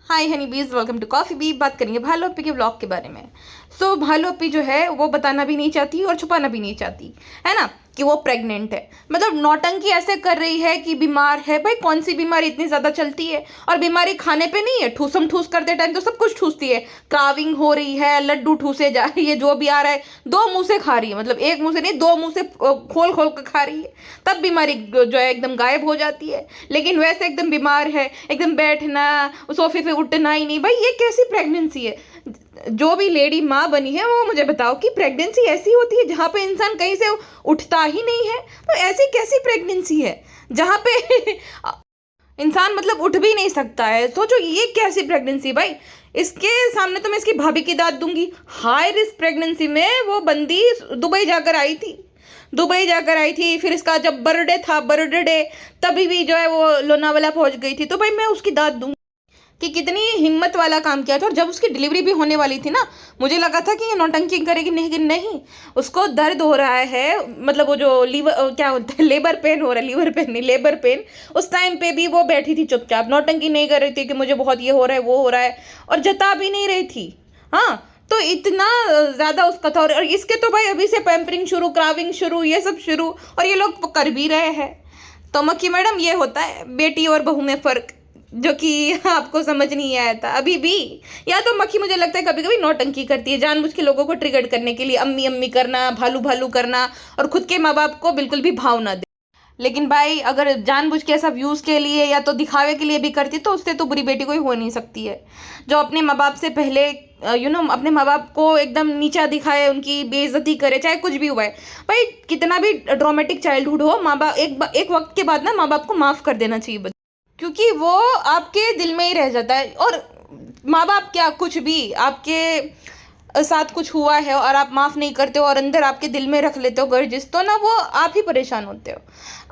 हाय हनी बीज, welcome to coffee B. बात करेंगे भालू अप्पी के ब्लॉग के बारे में। भालू अप्पी जो है वो बताना भी नहीं चाहती और छुपाना भी नहीं चाहती, है ना, कि वो प्रेग्नेंट है। मतलब नौटंकी ऐसे कर रही है कि बीमार है। भाई कौन सी बीमारी इतनी ज़्यादा चलती है? और बीमारी खाने पे नहीं है, ठूसम ठूस करते टाइम तो सब कुछ ठूसती है। क्राविंग हो रही है, लड्डू ठूसे जा रही है, जो भी आ रहा है दो मुंह से खा रही है। मतलब एक मुंह से नहीं, दो मुंह से खोल खोल कर खा रही है, तब बीमारी जो है एकदम गायब हो जाती है। लेकिन वैसे एकदम बीमार है, एकदम बैठना, सोफे पे उठना ही नहीं। भाई ये कैसी प्रेगनेंसी है? जो भी लेडी माँ बनी है वो मुझे बताओ कि प्रेगनेंसी ऐसी होती है जहाँ पे इंसान कहीं से उठता ही नहीं है? तो ऐसी कैसी प्रेगनेंसी है जहाँ पे इंसान मतलब उठ भी नहीं सकता है? सोचो ये कैसी प्रेगनेंसी भाई। इसके सामने तो मैं इसकी भाभी की दाद दूंगी। हाई रिस्क प्रेगनेंसी में वो बंदी दुबई जाकर आई थी। फिर इसका जब बर्थडे था, बर्थडे तभी भी जो है वो लोनावाला पहुंच गई थी। तो भाई मैं उसकी दाद दूंगी कि कितनी हिम्मत वाला काम किया था। और जब उसकी डिलीवरी भी होने वाली थी ना, मुझे लगा था कि ये नौटंकी करेगी, नहीं, उसको दर्द हो रहा है। मतलब वो जो क्या होता है, लेबर पेन हो रहा है, लीवर पेन नहीं, लेबर पेन। उस टाइम पे भी वो बैठी थी चुपचाप, नौटंकी नहीं कर रही थी कि मुझे बहुत ये हो रहा है, वो हो रहा है, और जता भी नहीं रही थी। हाँ, तो इतना ज़्यादा उसका था। और इसके तो भाई अभी से पैम्परिंग शुरू, क्राविंग शुरू, ये सब शुरू, और ये लोग कर भी रहे हैं। तो मक्खी मैडम, ये होता है बेटी और बहू में फ़र्क, जो कि आपको समझ नहीं आया था अभी भी। या तो मक्खी मुझे लगता है कभी कभी नौटंकी करती है, जानबूझ के लोगों को ट्रिगर करने के लिए, अम्मी अम्मी करना, भालू भालू करना, और खुद के माँ बाप को बिल्कुल भी भाव ना दे। लेकिन भाई अगर जानबूझ के ऐसा व्यूज़ के लिए या तो दिखावे के लिए भी करती तो उससे तो बुरी बेटी कोई हो नहीं सकती है। जो अपने माँ बाप से पहले अपने माँ बाप को एकदम नीचा दिखाए, उनकी बेइज्जती करे, चाहे कुछ भी हुआ है। भाई कितना भी ट्रॉमेटिक चाइल्डहुड हो, माँ बाप एक वक्त के बाद ना माँ बाप को माफ़ कर देना चाहिए, क्योंकि वो आपके दिल में ही रह जाता है। और माँ बाप क्या, कुछ भी आपके साथ कुछ हुआ है और आप माफ़ नहीं करते हो और अंदर आपके दिल में रख लेते हो गर्जिश, तो ना वो आप ही परेशान होते हो।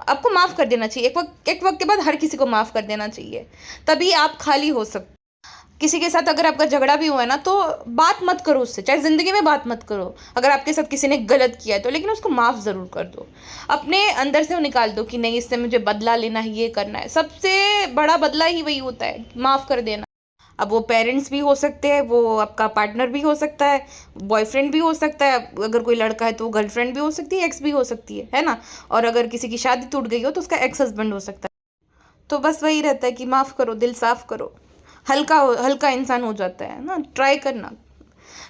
आपको माफ़ कर देना चाहिए। एक वक्त के बाद हर किसी को माफ़ कर देना चाहिए, तभी आप खाली हो सकते। किसी के साथ अगर आपका झगड़ा भी हुआ है ना, तो बात मत करो उससे, चाहे ज़िंदगी में बात मत करो। अगर आपके साथ किसी ने गलत किया है तो, लेकिन उसको माफ़ ज़रूर कर दो। अपने अंदर से वो निकाल दो कि नहीं, इससे मुझे बदला लेना है, ये करना है। सबसे बड़ा बदला ही वही होता है, माफ़ कर देना। अब वो पेरेंट्स भी हो सकते हैं, वो आपका पार्टनर भी हो सकता है, बॉयफ्रेंड भी हो सकता है, अगर कोई लड़का है तो गर्लफ्रेंड भी हो सकती है, एक्स भी हो सकती है ना। और अगर किसी की शादी टूट गई हो तो उसका एक्स हस्बैंड हो सकता है। तो बस वही रहता है कि माफ़ करो, दिल साफ़ करो, हल्का इंसान हो जाता है ना। ट्राई करना।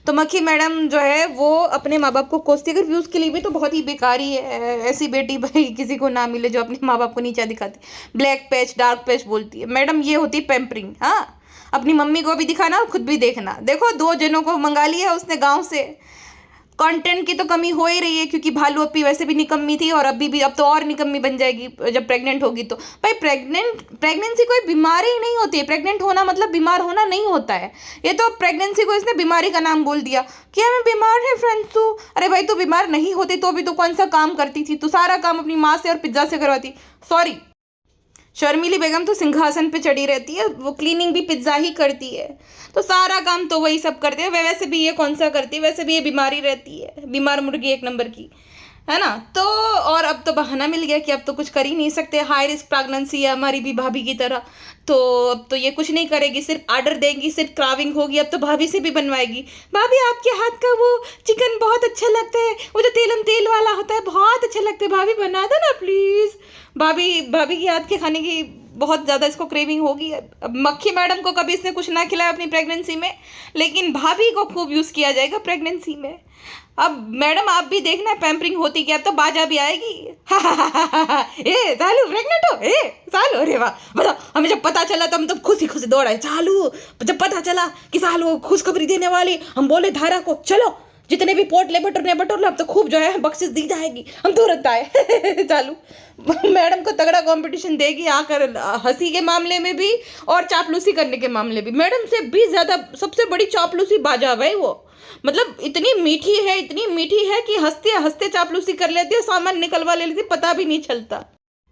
तो मक्खी मैडम जो है वो अपने माँ बाप को कोसती है। अगर व्यूज़ के लिए भी तो बहुत ही बेकार ही है। ऐसी बेटी भाई किसी को ना मिले जो अपने माँ बाप को नीचा दिखाती, ब्लैक पैच, डार्क पैच बोलती है। मैडम ये होती है पैम्परिंग। हाँ, अपनी मम्मी को भी दिखाना और खुद भी देखना। देखो 2 जनों को मंगा लिया उसने गाँव से। कंटेंट की तो कमी हो ही रही है, क्योंकि भालू अप्पी वैसे भी निकम्मी थी और अभी भी, अब तो और निकम्मी बन जाएगी जब प्रेग्नेंट होगी। तो भाई प्रेगनेंसी कोई बीमारी ही नहीं होती है। प्रेग्नेंट होना मतलब बीमार होना नहीं होता है। ये तो प्रेगनेंसी को इसने बीमारी का नाम बोल दिया कि हमें बीमार है फ्रेंड्स तू। अरे भाई तू बीमार नहीं होती तो भी तू कौन सा काम करती थी? तू सारा काम अपनी माँ से और पिज्ज़ा से करवाती। सॉरी, शर्मिली बेगम तो सिंहासन पे चढ़ी रहती है, वो क्लीनिंग भी पिज्ज़ा ही करती है, तो सारा काम तो वही सब करते हैं। वैसे भी ये कौन सा करती है? वैसे भी ये बीमारी रहती है, बीमार मुर्गी एक नंबर की, है ना। तो और अब तो बहाना मिल गया कि अब तो कुछ कर ही नहीं सकते, हाई रिस्क प्रेगनेंसी है हमारी भी भाभी की तरह। तो अब तो ये कुछ नहीं करेगी, सिर्फ ऑर्डर देंगी, सिर्फ क्राविंग होगी। अब तो भाभी से भी बनवाएगी। भाभी आपके हाथ का वो चिकन बहुत अच्छा लगता है, वो जो तेल वाला होता है बहुत अच्छा लगता है, भाभी बना दो ना प्लीज़। भाभी की हाथ के खाने की बहुत ज़्यादा इसको क्रेविंग होगी। अब मक्खी मैडम को कभी इसने कुछ ना खिलाया अपनी प्रेगनेंसी में, लेकिन भाभी को खूब यूज़ किया जाएगा प्रेगनेंसी में। अब मैडम आप भी देखना पैम्परिंग होती क्या, अब तो बाजा भी आएगी। ए सालू प्रेग्नेंट हो, ए सालू, अरे वाह, बताओ। हमें जब पता चला तो हम तो खुशी खुशी दौड़ाए चालू। जब पता चला कि सालू खुशखबरी देने वाली, हम बोले धारा को चलो जितने भी पोटले बटोर लो, अब तो खूब जो है बख्शिश दी जाएगी। हम तुरंत आए चालू। मैडम को तगड़ा कंपटीशन देगी आकर, हंसी के मामले में भी और चापलूसी करने के मामले भी। मैडम से भी ज़्यादा सबसे बड़ी चापलूसी बाजा भाई वो। मतलब इतनी मीठी है कि हंसते हंसते चापलूसी कर लेती है, सामान निकलवा लेती है, पता भी नहीं चलता।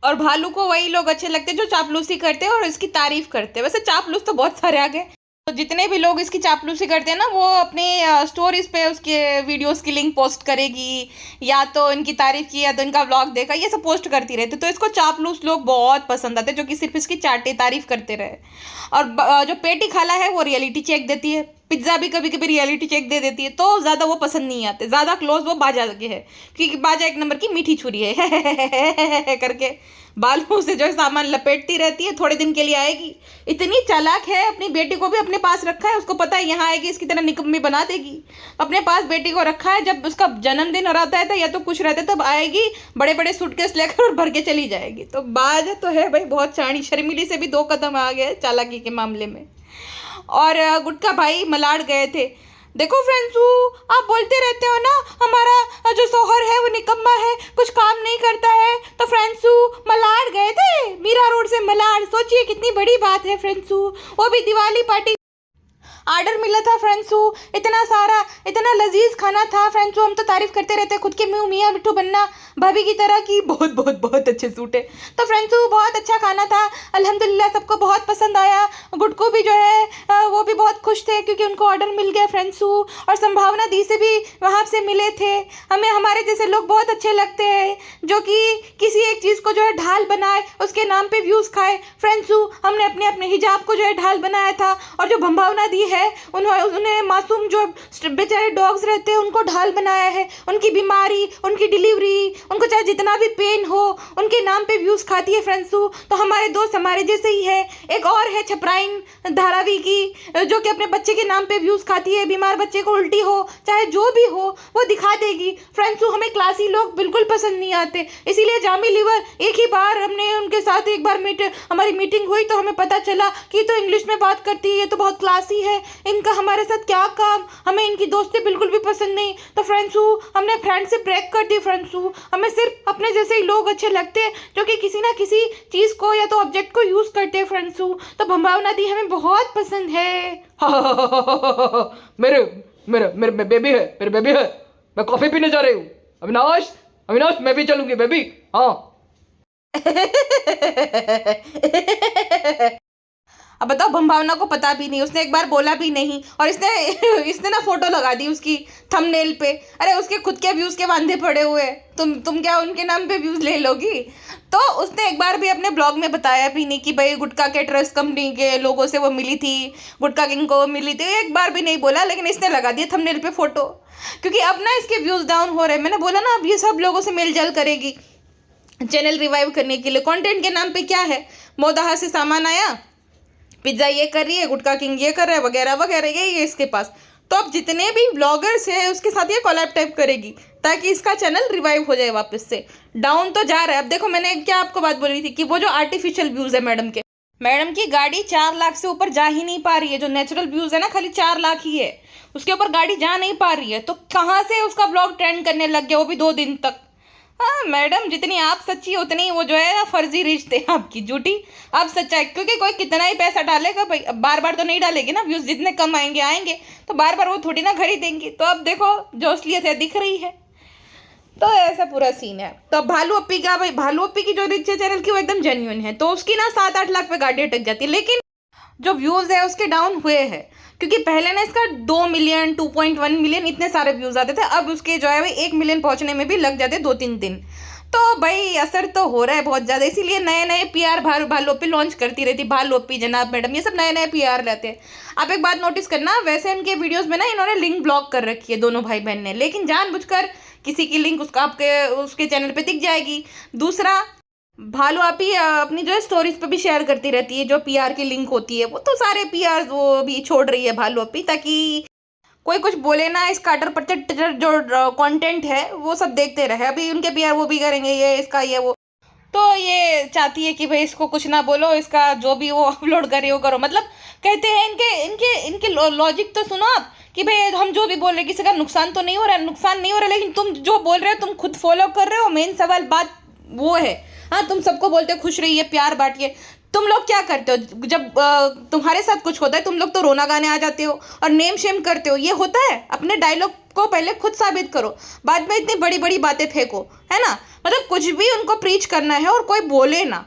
और भालू को वही लोग अच्छे लगते हैं जो चापलूसी करते हैं और इसकी तारीफ करते हैं। वैसे चापलूस तो बहुत सारे आ गए। जितने भी लोग इसकी चापलूसी करते हैं ना, वो अपनी स्टोरीज पे उसके वीडियोस की लिंक पोस्ट करेगी, या तो इनकी तारीफ की या तो इनका व्लॉग देखा, ये सब पोस्ट करती रहती। तो इसको चापलूस लोग बहुत पसंद आते हैं, जो कि सिर्फ इसकी चाटे तारीफ करते रहे। और जो पेटी खाला है वो रियलिटी चेक देती है, पिज्ज़ा भी कभी कभी रियलिटी चेक दे देती है, तो ज़्यादा वो पसंद नहीं आते। ज़्यादा क्लोज वो बाजा के है, क्योंकि बाजा एक नंबर की मीठी छुरी है करके बालों से जो है सामान लपेटती रहती है, थोड़े दिन के लिए आएगी। इतनी चालाक है, अपनी बेटी को भी अपने पास रखा है, उसको पता है यहाँ आएगी इसकी तरह निकम्मी बना देगी। अपने पास बेटी को रखा है, जब उसका जन्मदिन रहता है या तो कुछ रहता है तब आएगी, बड़े बड़े सूटकेस लेकर और भर के चली जाएगी। तो बाज तो है भाई बहुत चाणी, शर्मिली से भी 2 कदम आ गए चालाकी के मामले में। और गुटका भाई मलाड गए थे। देखो फ्रेंड्स, आप बोलते रहते हो ना हमारा जो शौहर है वो निकम्मा है, कुछ काम नहीं करता है। तो फ्रेंड्स मलाड गए थे, मीरा रोड से मलाड, सोचिए कितनी बड़ी बात है फ्रेंड्स। वो भी दिवाली पार्टी आर्डर मिला था फ्रेंड्स, इतना सारा इतना लजीज खाना था फ्रेंड्स। हम तो तारीफ करते रहते हैं खुद के मुँह मियाँ मिट्ठू बनना भाभी की तरह की, बहुत बहुत बहुत अच्छे सूट है। तो फ्रेंड्स बहुत अच्छा खाना था, अल्हम्दुलिल्लाह सबको बहुत पसंद आया। गुड्डू भी जो है वो भी बहुत खुश थे क्योंकि उनको ऑर्डर मिल गया फ्रेंड्स। और संभावना दी से भी वहाँ से मिले थे। हमें हमारे जैसे लोग बहुत अच्छे लगते हैं जो कि किसी एक चीज़ को जो है ढाल बनाए, उसके नाम पे व्यूज़ खाए फ्रेंड्स। हमने अपने अपने हिजाब को जो है ढाल बनाया था, और जो संभावना दी है उन्हें मासूम जो बेचारे डॉग्स रहते हैं उनको ढाल बनाया है। उनकी बीमारी, उनकी डिलीवरी, उनको चाहे जितना भी पेन हो, उनके नाम पे व्यूज़ खाती है फ्रेंड्स। तो हमारे दोस्त हमारे जैसे ही है। एक और है छपराइन धारावी की, जो कि अपने बच्चे के नाम पे व्यूज़ खाती है। बीमार बच्चे को उल्टी हो चाहे जो भी हो वो दिखा देगी फ्रेंड्स। हमें क्लासी लोग बिल्कुल पसंद नहीं आते, इसीलिए जामी लीवर एक ही बार हमने उनके साथ एक बार हमारी मीटिंग हुई तो हमें पता चला कि तो इंग्लिश में बात करती है, ये तो बहुत क्लासी है, इनका हमारे साथ क्या काम, हमें इनकी दोस्ती बिल्कुल भी पसंद नहीं। तो फ्रेंड्स हमने फ्रेंडशिप ब्रेक कर दी फ्रेंड्स। हमें सिर्फ अपने जैसे ही लोग अच्छे लगते हैं जो कि किसी ना किसी चीज़ को या तो ऑब्जेक्ट को यूज़ करते हैं फ्रेंड्स। तो संभावना दी हमें बहुत पसंद है। मेरे मेरे मेरे बेबी है, मेरे बेबी है। मैं कॉफी पीने जा रही हूँ। अविनाश, अविनाश मैं भी चलूंगी बेबी। हाँ अब बताओ, संभावना को पता भी नहीं, उसने एक बार बोला भी नहीं, और इसने ना फोटो लगा दी उसकी थंबनेल पे। अरे उसके खुद के व्यूज़ के वांधे पड़े हुए, तुम क्या उनके नाम पे व्यूज़ ले लोगी? तो उसने एक बार भी अपने ब्लॉग में बताया भी नहीं कि भाई गुटखा के ट्रस्ट कंपनी के लोगों से वो मिली थी, गुटखा किंग को मिली थी, एक बार भी नहीं बोला। लेकिन इसने लगा दिया थंबनेल पे फोटो, क्योंकि अब ना इसके व्यूज़ डाउन हो रहे हैं। मैंने बोला ना अब ये सब लोगों से मेल जल करेगी चैनल रिवाइव करने के लिए। कंटेंट के नाम पे क्या है, मोदाहा से सामान आया, पिज्ज़ा ये कर रही है, गुटखा किंग ये कर रहा है, वगैरह वगैरह, यही है इसके पास। तो अब जितने भी ब्लॉगर्स हैं उसके साथ ये कोलैब टाइप करेगी ताकि इसका चैनल रिवाइव हो जाए वापस से। डाउन तो जा रहा है। अब देखो मैंने क्या आपको बात बोली थी कि वो जो आर्टिफिशियल व्यूज़ है मैडम की गाड़ी 4 लाख से ऊपर जा ही नहीं पा रही है। जो नेचुरल व्यूज़ है ना खाली 4 लाख ही है, उसके ऊपर गाड़ी जा नहीं पा रही है। तो कहाँ से उसका ब्लॉग ट्रेंड करने लग गया, वो भी 2 दिन तक। हाँ मैडम, जितनी आप सच्ची उतनी वो जो है ना फर्जी रिश्ते आपकी झूठी। आप सच्चाई, क्योंकि कोई कितना ही पैसा डालेगा भाई, बार बार तो नहीं डालेगी ना, व्यूज़ जितने कम आएंगे तो बार बार वो थोड़ी ना खरीदेंगी। तो अब देखो जो असलियत है दिख रही है। तो ऐसा पूरा सीन है। तो अब भालू अप्पी का, भाई भालू अप्पी की जो रिच चैनल की वो एकदम जेन्युइन है, तो उसकी ना 7-8 लाख पे गाड़ी अटक जाती है। लेकिन जो व्यूज़ है उसके डाउन हुए हैं, क्योंकि पहले ना इसका 2 मिलियन 2.1 मिलियन इतने सारे व्यूज़ आते थे। अब उसके जो है 1 मिलियन पहुंचने में भी लग जाते 2-3 दिन। तो भाई असर तो हो रहा है बहुत ज़्यादा, इसीलिए नए नए PR भालोपी लॉन्च करती रहती। भालोपी जनाब मैडम ये सब नए नए PR लाते हैं। आप एक बात नोटिस करना, वैसे इनके वीडियोज़ में ना इन्होंने लिंक ब्लॉक कर रखी है दोनों भाई बहन ने, लेकिन जानबूझकर किसी की लिंक उसके चैनल पर दिख जाएगी। दूसरा, भालू आप ही अपनी जो है स्टोरीज पे भी शेयर करती रहती है जो PR की लिंक होती है, वो तो सारे PR वो भी छोड़ रही है भालू आप ही, ताकि कोई कुछ बोले ना, इस काटर पचट जो कंटेंट है वो सब देखते रहे। अभी उनके PR वो भी करेंगे ये इसका ये वो, तो ये चाहती है कि भाई इसको कुछ ना बोलो, इसका जो भी वो अपलोड करे वो करो। मतलब कहते हैं इनके लॉजिक तो सुनो आप कि भाई हम जो भी बोल रहे किसी का नुकसान तो नहीं हो रहा है, नुकसान नहीं हो रहा है, लेकिन तुम जो बोल रहे हो तुम खुद फॉलो कर रहे हो। मेन सवाल बात वो है। हाँ तुम सबको बोलते हो खुश रहिए, प्यार बांटिए, तुम लोग क्या करते हो जब तुम्हारे साथ कुछ होता है? तुम लोग तो रोना गाने आ जाते हो और नेम शेम करते हो। ये होता है? अपने डायलॉग को पहले खुद साबित करो, बाद में इतनी बड़ी बड़ी बातें फेंको, है ना। मतलब कुछ भी उनको प्रीच करना है और कोई बोले ना।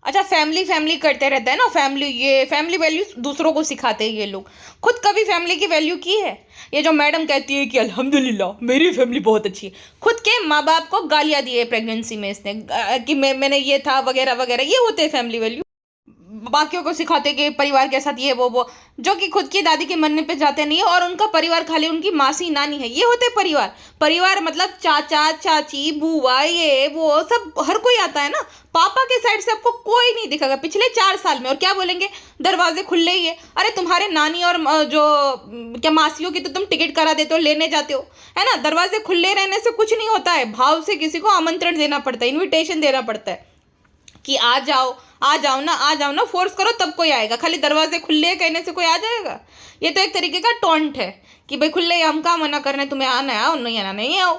अच्छा, फैमिली फैमिली करते रहता है ना, फैमिली, ये फैमिली वैल्यूज दूसरों को सिखाते हैं ये लोग, खुद कभी फैमिली की वैल्यू की है? ये जो मैडम कहती है कि अल्हम्दुलिल्लाह मेरी फैमिली बहुत अच्छी है, खुद के माँ बाप को गालियाँ दी है प्रेगनेंसी में इसने, कि मैंने ये था वगैरह वगैरह, ये होते हैं फैमिली वैल्यू। बाकियों को सिखाते कि परिवार के साथ ये वो, जो कि खुद की दादी के मरने पे जाते नहीं है, और उनका परिवार खाली उनकी मासी नानी है, ये होते परिवार। परिवार मतलब चाचा चाची बुआ ये वो सब, हर कोई आता है ना। पापा के साइड से आपको कोई नहीं दिखेगा पिछले 4 साल में, और क्या बोलेंगे, दरवाजे खुले ही है। अरे तुम्हारे नानी और जो क्या मासियों की तो तुम टिकट करा देते हो, लेने जाते हो, है ना। दरवाजे खुले रहने से कुछ नहीं होता है, भाव से किसी को आमंत्रण देना पड़ता है, इन्विटेशन देना पड़ता है कि आ जाओ ना, फोर्स करो तब कोई आएगा। खाली दरवाजे खुले कहने से कोई आ जाएगा? ये तो एक तरीके का टॉन्ट है कि भाई खुले, हम कहाँ मना कर रहे हैं, तुम्हें आना है आओ, नहीं आना नहीं आओ।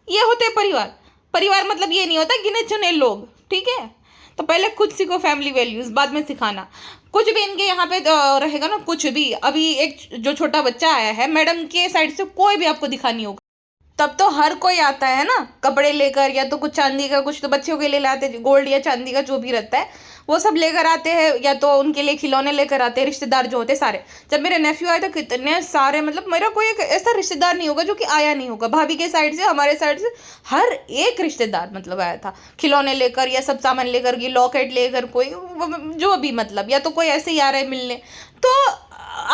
ये होते हैं परिवार। परिवार मतलब ये नहीं होता गिने चुने लोग, ठीक है। तो पहले खुद सीखो फैमिली वैल्यूज, बाद में सिखाना। कुछ भी इनके यहाँ पे रहेगा ना, कुछ भी। अभी एक जो छोटा बच्चा आया है, मैडम के साइड से कोई भी आपको दिखा नहीं होगा। तब तो हर कोई आता है ना कपड़े लेकर, या तो कुछ चांदी का, कुछ तो बच्चों के लिए लाते हैं, गोल्ड या चांदी का जो भी रहता है वो सब लेकर आते हैं, या तो उनके लिए खिलौने लेकर आते हैं। रिश्तेदार जो होते हैं सारे, जब मेरे नेफ्यू आए तो कितने सारे, मतलब मेरा कोई एक ऐसा रिश्तेदार नहीं होगा जो कि आया नहीं होगा। भाभी के साइड से, हमारे साइड से हर एक रिश्तेदार मतलब आया था, खिलौने लेकर या सब सामान लेकर, ये लॉकेट लेकर, कोई जो भी, मतलब या तो कोई ऐसे ही आ रहे मिलने, तो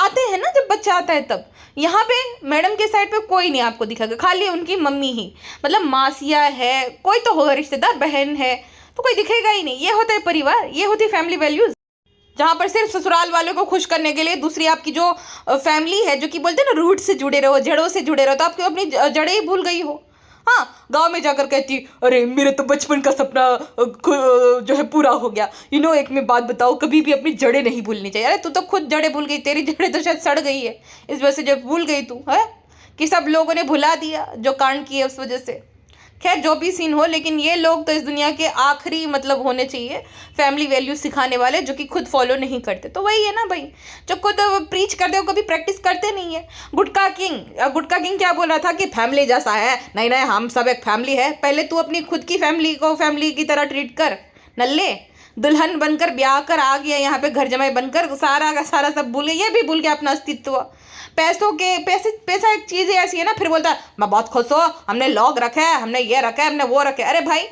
आते हैं ना जब बच्चा आता है तब। यहाँ पे मैडम के साइड पे कोई नहीं आपको दिखेगा, खाली उनकी मम्मी ही, मतलब मासिया है, कोई तो होगा रिश्तेदार, बहन है, तो कोई दिखेगा ही नहीं। ये होता है परिवार, ये होती है फैमिली वैल्यूज, जहाँ पर सिर्फ ससुराल वालों को खुश करने के लिए दूसरी आपकी जो फैमिली है, जो कि बोलते हैं ना रूट से जुड़े रहो, जड़ों से जुड़े रहो, तो आपको अपनी जड़ें ही भूल गई हो। हाँ, गांव में जाकर कहती अरे मेरे तो बचपन का सपना जो है पूरा हो गया। एक मैं बात बताओ, कभी भी अपनी जड़ें नहीं भूलनी चाहिए। अरे तू तो खुद जड़ें भूल गई, तेरी जड़ें तो शायद सड़ गई है, इस वजह से जब भूल गई तू है कि सब लोगों ने भुला दिया जो कांड किए उस वजह से। खैर जो भी सीन हो, लेकिन ये लोग तो इस दुनिया के आखिरी मतलब होने चाहिए फैमिली वैल्यूज सिखाने वाले, जो कि खुद फॉलो नहीं करते। तो वही है ना भाई, जो खुद प्रीच करते हो कभी प्रैक्टिस करते नहीं है। गुटका किंग क्या बोल रहा था कि फैमिली जैसा है, नहीं हम सब एक फैमिली है। पहले तू अपनी खुद की फैमिली को फैमिली की तरह ट्रीट कर। नल्ले दुल्हन बनकर ब्याह कर आ गया यहाँ पे, घर जमाई बनकर सारा का सारा सब भूल गया, ये भी भूल गया अपना अस्तित्व। पैसा एक चीज़ ऐसी है ना, फिर बोलता है मैं बहुत खुश हूँ, हमने लॉग रखा है, हमने ये रखा है, हमने वो रखा है। अरे भाई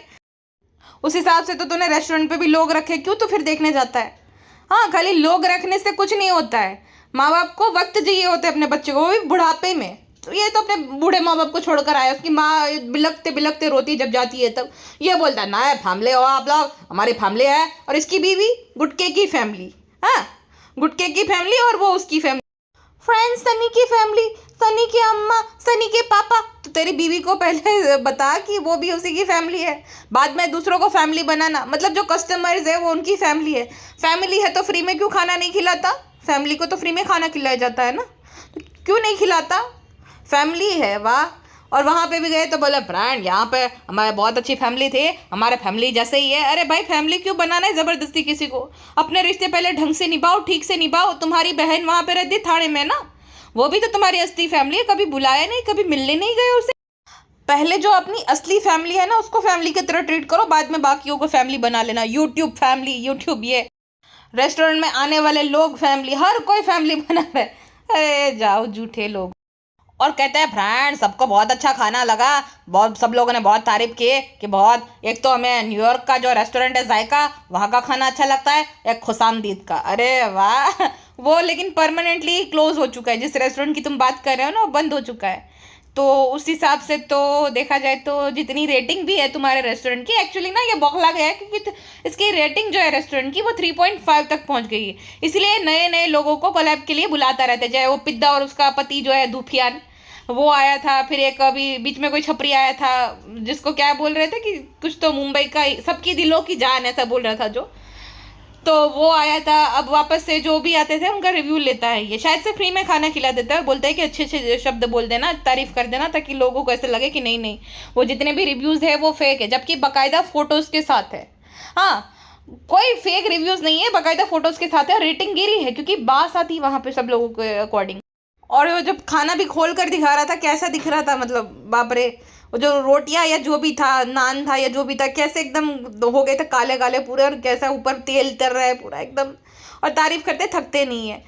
उस हिसाब से तो तूने रेस्टोरेंट पे भी लोग रखे, क्यों तो फिर देखने जाता है? हाँ, खाली लोग रखने से कुछ नहीं होता है। माँ बाप को वक्त चाहिए होता है अपने बच्चे को, वो भी बुढ़ापे में। तो ये तो अपने बूढ़े माँ बाप को छोड़कर आया, उसकी माँ बिलकते बिलकते रोती जब जाती है, तब ये बोलता है ना फैमिली हो आप लोग, हमारी फैमिली है। और इसकी बीवी गुटके की फैमिली, हाँ गुटके की फैमिली, और वो उसकी फैमिली। फ्रेंड्स, सनी की फैमिली, सनी की अम्मा, सनी के पापा। तो तेरी बीवी को पहले बता कि वो भी उसी की फैमिली है, बाद में दूसरों को फैमिली बनाना। मतलब जो कस्टमर्स है वो उनकी फैमिली है। फैमिली है तो फ्री में क्यों खाना नहीं खिलाता? फैमिली को तो फ्री में खाना खिलाया जाता है ना, तो क्यों नहीं खिलाता? फैमिली है, वाह। और वहाँ पे भी गए तो बोला फ्रेंड यहाँ पे हमारे बहुत अच्छी फैमिली थी, हमारे फैमिली जैसे ही है। अरे भाई फैमिली क्यों बनाना है ज़बरदस्ती किसी को? अपने रिश्ते पहले ढंग से निभाओ, ठीक से निभाओ। तुम्हारी बहन वहाँ पे रहती थाने में ना, वो भी तो तुम्हारी असली फैमिली है, कभी बुलाया नहीं, कभी मिलने नहीं गए उसे। पहले जो अपनी असली फैमिली है ना, उसको फैमिली की तरह ट्रीट करो, बाद में बाकियों को फैमिली बना लेना। यूट्यूब फैमिली, यूट्यूब ये रेस्टोरेंट में आने वाले लोग फैमिली, हर कोई फैमिली बना रहे। अरे जाओ झूठे लोग। और कहते हैं फ्रेंड सबको बहुत अच्छा खाना लगा, बहुत सब लोगों ने बहुत तारीफ की कि बहुत, एक तो हमें न्यूयॉर्क का जो रेस्टोरेंट है जायका, वहाँ का खाना अच्छा लगता है, एक खुशामदीद का। अरे वाह, वो लेकिन परमानेंटली क्लोज हो चुका है। जिस रेस्टोरेंट की तुम बात कर रहे हो ना, वो बंद हो चुका है। तो उस हिसाब से तो देखा जाए तो जितनी रेटिंग भी है तुम्हारे रेस्टोरेंट की, एक्चुअली ना ये बौखला गया है, क्योंकि इसकी रेटिंग जो है रेस्टोरेंट की वो 3.5 तक पहुंच गई है। इसलिए नए नए लोगों को कोलैब के लिए बुलाता रहता है, चाहे वो पिद्दा और उसका पति जो है धूफियान, वो आया था। फिर एक अभी बीच में कोई छपरी आया था, जिसको क्या बोल रहे थे कि कुछ तो मुंबई का सबकी दिलों की जान ऐसा बोल रहा था जो, तो वो आया था। अब वापस से जो भी आते थे उनका रिव्यू लेता है ये, शायद से फ्री में खाना खिला देता है। बोलता है कि अच्छे अच्छे शब्द बोल देना, तारीफ कर देना, ताकि लोगों को ऐसे लगे कि नहीं वो जितने भी रिव्यूज़ है वो फेक है, जबकि बाकायदा फ़ोटोज़ के साथ है। हाँ, कोई फेक रिव्यूज़ नहीं है, बाकायदा फ़ोटोज़ के साथ है। रेटिंग गिरी है क्योंकि बात आती वहाँ पे सब लोगों के अकॉर्डिंग। और वो जब खाना भी खोल कर दिखा रहा था कैसा दिख रहा था, मतलब बाप रे, वो जो रोटियां या जो भी था, नान था या जो भी था, कैसे एकदम हो गए थे काले काले पूरे, और कैसा ऊपर तेल तर रहा है पूरा एकदम। और तारीफ करते थकते नहीं है,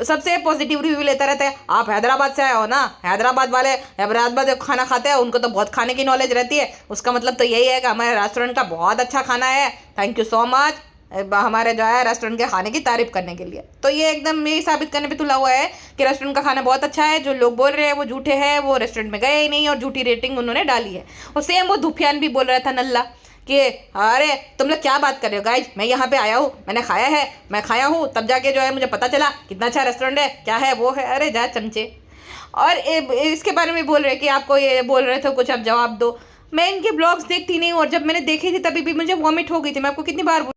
सबसे पॉजिटिव रिव्यू लेता रहता है। आप हैदराबाद से आए हो ना, हैदराबाद वाले हैदराबाद जब खाना खाते हैं उनको तो बहुत खाने की नॉलेज रहती है, उसका मतलब तो यही है कि हमारे रेस्टोरेंट का बहुत अच्छा खाना है, थैंक यू सो मच हमारे जो है रेस्टोरेंट के खाने की तारीफ करने के लिए। तो ये एकदम यही साबित करने पे तुला हुआ है कि रेस्टोरेंट का खाना बहुत अच्छा है। जो लोग बोल रहे हैं वो झूठे हैं, वो रेस्टोरेंट में गए ही नहीं और झूठी रेटिंग उन्होंने डाली है। और सेम वो धुफियान भी बोल रहा था नल्ला कि अरे तुम लोग क्या बात कर रहे हो गाइज, मैं यहाँ पे आया हूँ, मैंने खाया है, मैं खाया हूँ, तब जाके जो है मुझे पता चला कितना अच्छा रेस्टोरेंट है, क्या है वो है। अरे जा चमचे। और इसके बारे में बोल रहे कि आपको ये बोल रहे थे कुछ, आप जवाब दो। मैं इनके ब्लॉग्स देखती नहीं हूँ, और जब मैंने देखी थी तभी भी मुझे वॉमिट हो गई थी। मैं आपको कितनी बार,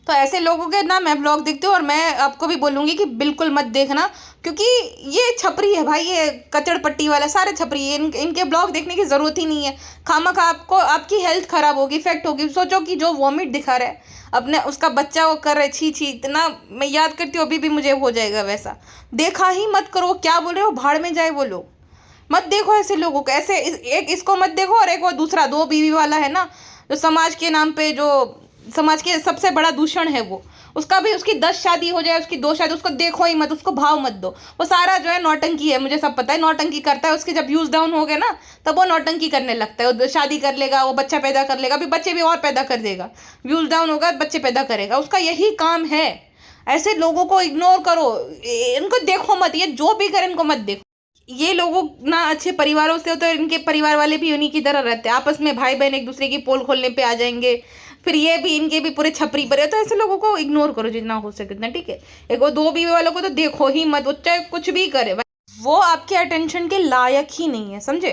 तो ऐसे लोगों के ना मैं ब्लॉग देखती हूँ, और मैं आपको भी बोलूँगी कि बिल्कुल मत देखना, क्योंकि ये छपरी है भाई, ये कचड़ पट्टी वाला सारे छपरी है। इनके ब्लॉग देखने की ज़रूरत ही नहीं है। खामखा आपको आपकी हेल्थ ख़राब होगी, इफेक्ट होगी। सोचो कि जो वॉमिट दिखा रहा है अपने उसका बच्चा वो कर रहे, छी छी, इतना मैं याद करती हूँ अभी भी मुझे हो जाएगा वैसा। देखा ही मत करो, क्या बोल रहे हो, भाड़ में जाए वो लोग। मत देखो ऐसे लोगों को, ऐसे एक इसको मत देखो, और एक वो दूसरा 2 बीवी वाला है ना, जो समाज के नाम पे, जो समाज के सबसे बड़ा दूषण है वो, उसका भी, उसकी 10 शादी हो जाए, उसकी 2 शादी, उसको देखो ही मत, उसको भाव मत दो। वो सारा जो है नौटंकी है, मुझे सब पता है, नौटंकी करता है। उसके जब व्यूज डाउन हो गए ना तब वो नौटंकी करने लगता है। वो शादी कर लेगा, वो बच्चा पैदा कर लेगा, अभी बच्चे भी और पैदा कर देगा, व्यूज डाउन होगा बच्चे पैदा करेगा, उसका यही काम है। ऐसे लोगों को इग्नोर करो, इनको देखो मत, ये जो भी करें इनको मत देखो। ये लोगों ना अच्छे परिवारों से हो तो इनके परिवार वाले भी उन्हीं की तरह रहते हैं, आपस में भाई बहन एक दूसरे की पोल खोलने पे आ जाएंगे, फिर ये भी इनके भी पूरे छपरी पर है। तो ऐसे लोगों को इग्नोर करो जितना हो सके उतना, ठीक है। एक वो 2 बीवी वालों को तो देखो ही मत, वो चाहे कुछ भी करे, वो आपके अटेंशन के लायक ही नहीं है, समझे।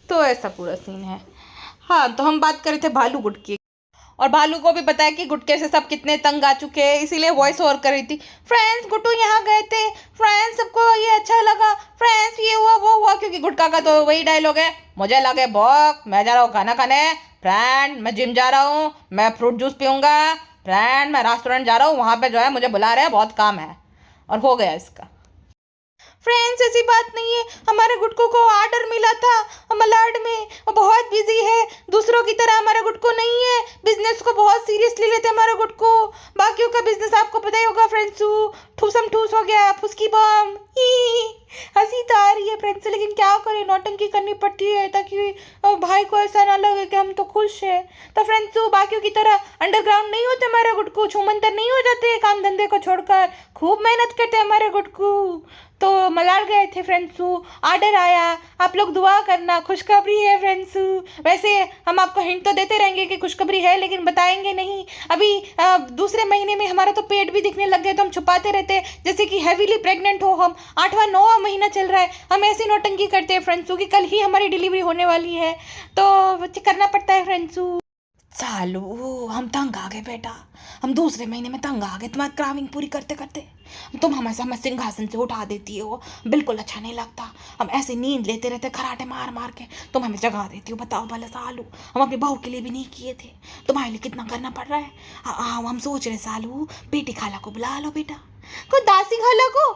तो ऐसा पूरा सीन है। हाँ, तो हम बात कर रहे थे भालू गुट की, और भालू को भी बताया कि गुटके से सब कितने तंग आ चुके हैं, इसीलिए वॉइस ओवर कर रही थी। फ्रेंड्स गुट्टू यहाँ गए थे, फ्रेंड्स सबको ये अच्छा लगा, फ्रेंड्स ये हुआ वो हुआ, क्योंकि गुटका का तो वही डायलॉग है, मुझे लगे भूख, मैं जा रहा हूँ खाना खाने, फ्रेंड मैं जिम जा रहा हूँ, मैं फ्रूट जूस पीऊँगा, फ्रेंड मैं रेस्टोरेंट जा रहा हूँ, वहाँ पे जो है मुझे बुला रहे हैं, बहुत काम है। और हो गया इसका। फ्रेंड्स ऐसी बात नहीं है, हमारे गुटको को ऑर्डर मिला था मलाड में, वो बहुत बिजी है, दूसरों की तरह हमारा गुटको नहीं है, बिजनेस को बहुत सीरियसली लेते हैं हमारा गुटको। बाकियों का बिजनेस आपको पता ही होगा फ्रेंड्सू, ठूसम ठूस हो गया, फुसकी बम। हंसी तो आ रही है फ्रेंड्स, लेकिन क्या करें, नौटंकी करनी पड़ती है ताकि भाई को ऐसा ना लगे कि हम तो खुश है। तो फ्रेंड्सू बाकियों की तरह अंडरग्राउंड नहीं होते हमारे गुटको, छूमंतर नहीं हो जाते काम धंधे को छोड़कर, खूब मेहनत करते हैं हमारे गुटको। तो मलाड गए थे फ्रेंड्सू, ऑर्डर आया, आप लोग दुआ करना, खुशखबरी है फ्रेंड्सू। वैसे हम आपको हिंट तो देते रहेंगे कि खुशखबरी है, लेकिन बताएंगे नहीं। अभी दूसरे महीने में हमारा तो पेट भी दिखने लग गया, तो हम छुपाते रहते हैं, जैसे कि हैवीली प्रेग्नेंट हो हम, 8वां 9वां महीना चल रहा है, हम ऐसी नौटंकी करते हैं फ्रेंड्सू कि कल ही हमारी डिलीवरी होने वाली है, तो करना पड़ता है फ्रेंड्सू। सालू हम तंग आ गए बेटा, हम दूसरे महीने में तंग आ गए तुम्हारी क्राविंग पूरी करते करते। तुम हमेशा हमें सिंहासन से उठा देती हो, बिल्कुल अच्छा नहीं लगता। हम ऐसे नींद लेते रहते खराटे मार मार के, तुम हमें जगा देती हो। बताओ भला सालू, हम अपनी बहू के लिए भी नहीं किए थे, तुम्हारे लिए कितना करना पड़ रहा है। हम सोच रहे सालू बेटी खाला को बुला लो बेटा, को दासी खाला को,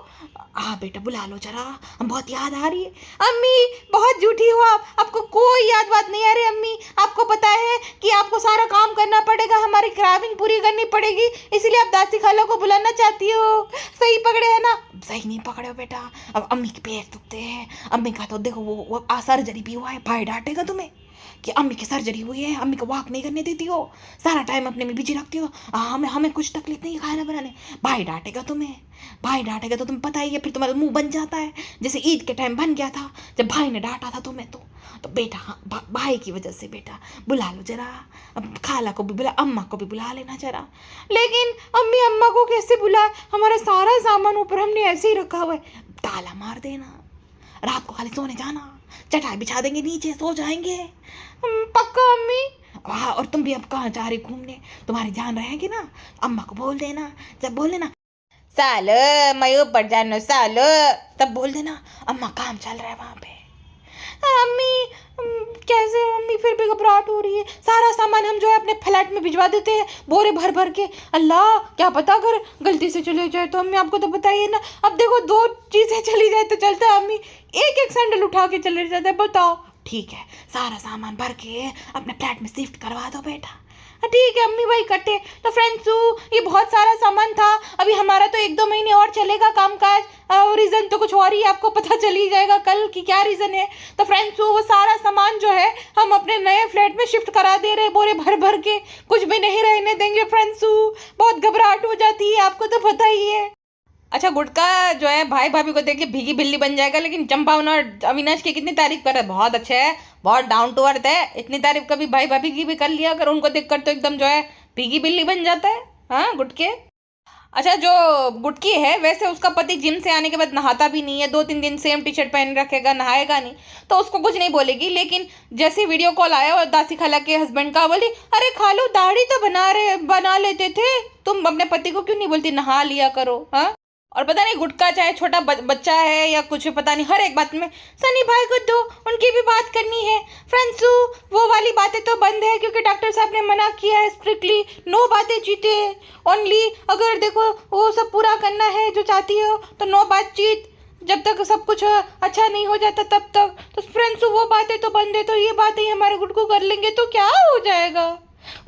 हाँ बेटा बुला लो जरा, हम बहुत याद आ रही है। अम्मी बहुत झूठी हो आप, आपको कोई याद बात नहीं आ रही अम्मी, आपको पता है कि आपको सारा काम करना पड़ेगा, हमारी क्राविंग पूरी करनी पड़ेगी, इसलिए आप दासी खाला को बुलाना चाहती हो। सही पकड़े है ना? सही नहीं पकड़े हो बेटा, अब अम्मी के पैर दुखते हैं, अम्मी का तो देखो वो सर्जरी भी हुआ है, भाई डांटेगा तुम्हें कि अम्मी की सर्जरी हुई है, अम्मी को वॉक नहीं करने देती हो, सारा टाइम अपने में बिजी रखती हो, हमें कुछ तकलीफ नहीं खाना बनाने, भाई डांटेगा तुम्हें, भाई डांटेगा तो तुम्हें पता ही है, फिर तुम्हारा मुंह बन जाता है, जैसे ईद के टाइम बन गया था जब भाई ने डांटा था तुम्हें। तो बेटा भाई की वजह से बेटा बुला लो जरा, अब खाला को भी बुला, अम्मा को भी बुला लेना जरा। लेकिन अम्मी अम्मा को कैसे बुलाए, हमारा सारा सामान ऊपर हमने ऐसे ही रखा हुआ है, ताला मार देना, रात को खाली सोने जाना, चटाई बिछा देंगे नीचे सो जाएंगे। पक्का अम्मी? हाँ, और तुम भी अब कहाँ जा रही घूमने, तुम्हारी जान रहेगी ना, अम्मा को बोल देना, जब बोल देना साल मैं ऊपर जानो साल, तब बोल देना अम्मा काम चल रहा है वहाँ पे। अम्मी कैसे मम्मी, फिर भी घबराहट हो रही है। सारा सामान हम जो है अपने फ्लैट में भिजवा देते हैं बोरे भर भर के। अल्लाह, क्या पता अगर गलती से चले जाए तो। अम्मी आपको तो बताइए ना, अब देखो 2 चीज़ें चली जाए तो चलता है, अम्मी एक एक सैंडल उठा के चले जाते हैं। बताओ। ठीक है, सारा सामान भर के अपने फ्लैट में शिफ्ट करवा दो बेटा। ठीक है अम्मी, वही कटे। तो फ्रेंड्स, ये बहुत सारा सामान था। अभी हमारा तो 1-2 महीने और चलेगा कामकाज। रीज़न तो कुछ और ही, आपको पता चल ही जाएगा कल कि क्या रीज़न है। तो फ्रेंड्स, वो सारा सामान जो है हम अपने नए फ्लैट में शिफ्ट करा दे रहे, बोरे भर भर के, कुछ भी नहीं रहने देंगे। फ्रेंड्स, बहुत घबराहट हो जाती है, आपको तो पता ही है। अच्छा, गुटका जो है भाई भाभी को देख के भीगी बिल्ली बन जाएगा, लेकिन चंपा और अविनाश की कितनी तारीफ कर रहा है, बहुत अच्छे है, बहुत डाउन टू अर्थ है। इतनी तारीफ कभी भाई भाभी की भी कर लिया अगर, उनको देख कर तो एकदम जो है भीगी बिल्ली बन जाता है। हाँ गुटके। अच्छा, जो गुटकी है वैसे उसका पति जिम से आने के बाद नहाता भी नहीं है, 2-3 दिन सेम टी शर्ट पहन रखेगा, नहाएगा नहीं, तो उसको कुछ नहीं बोलेगी। लेकिन जैसे वीडियो कॉल आया और दासी खाला के हस्बैंड का, बोली अरे खालू दाढ़ी तो बना लेते थे, तुम अपने पति को क्यों नहीं बोलती नहा लिया करो। हाँ, और पता नहीं गुटका चाहे छोटा बच्चा है या कुछ, पता नहीं हर एक बात में सनी भाई को दो, उनकी भी बात करनी है। फ्रेंड्स, वो वाली बातें तो बंद है क्योंकि डॉक्टर साहब ने मना किया है स्ट्रिक्टली, नो बातें चीते, ओनली अगर देखो वो सब पूरा करना है जो चाहती हो तो नो बातचीत, जब तक सब कुछ अच्छा नहीं हो जाता तब तक। तो फ्रेंड्स, वो बातें तो बंद है, तो ये बातें हमारे गुटकू कर लेंगे तो क्या हो जाएगा।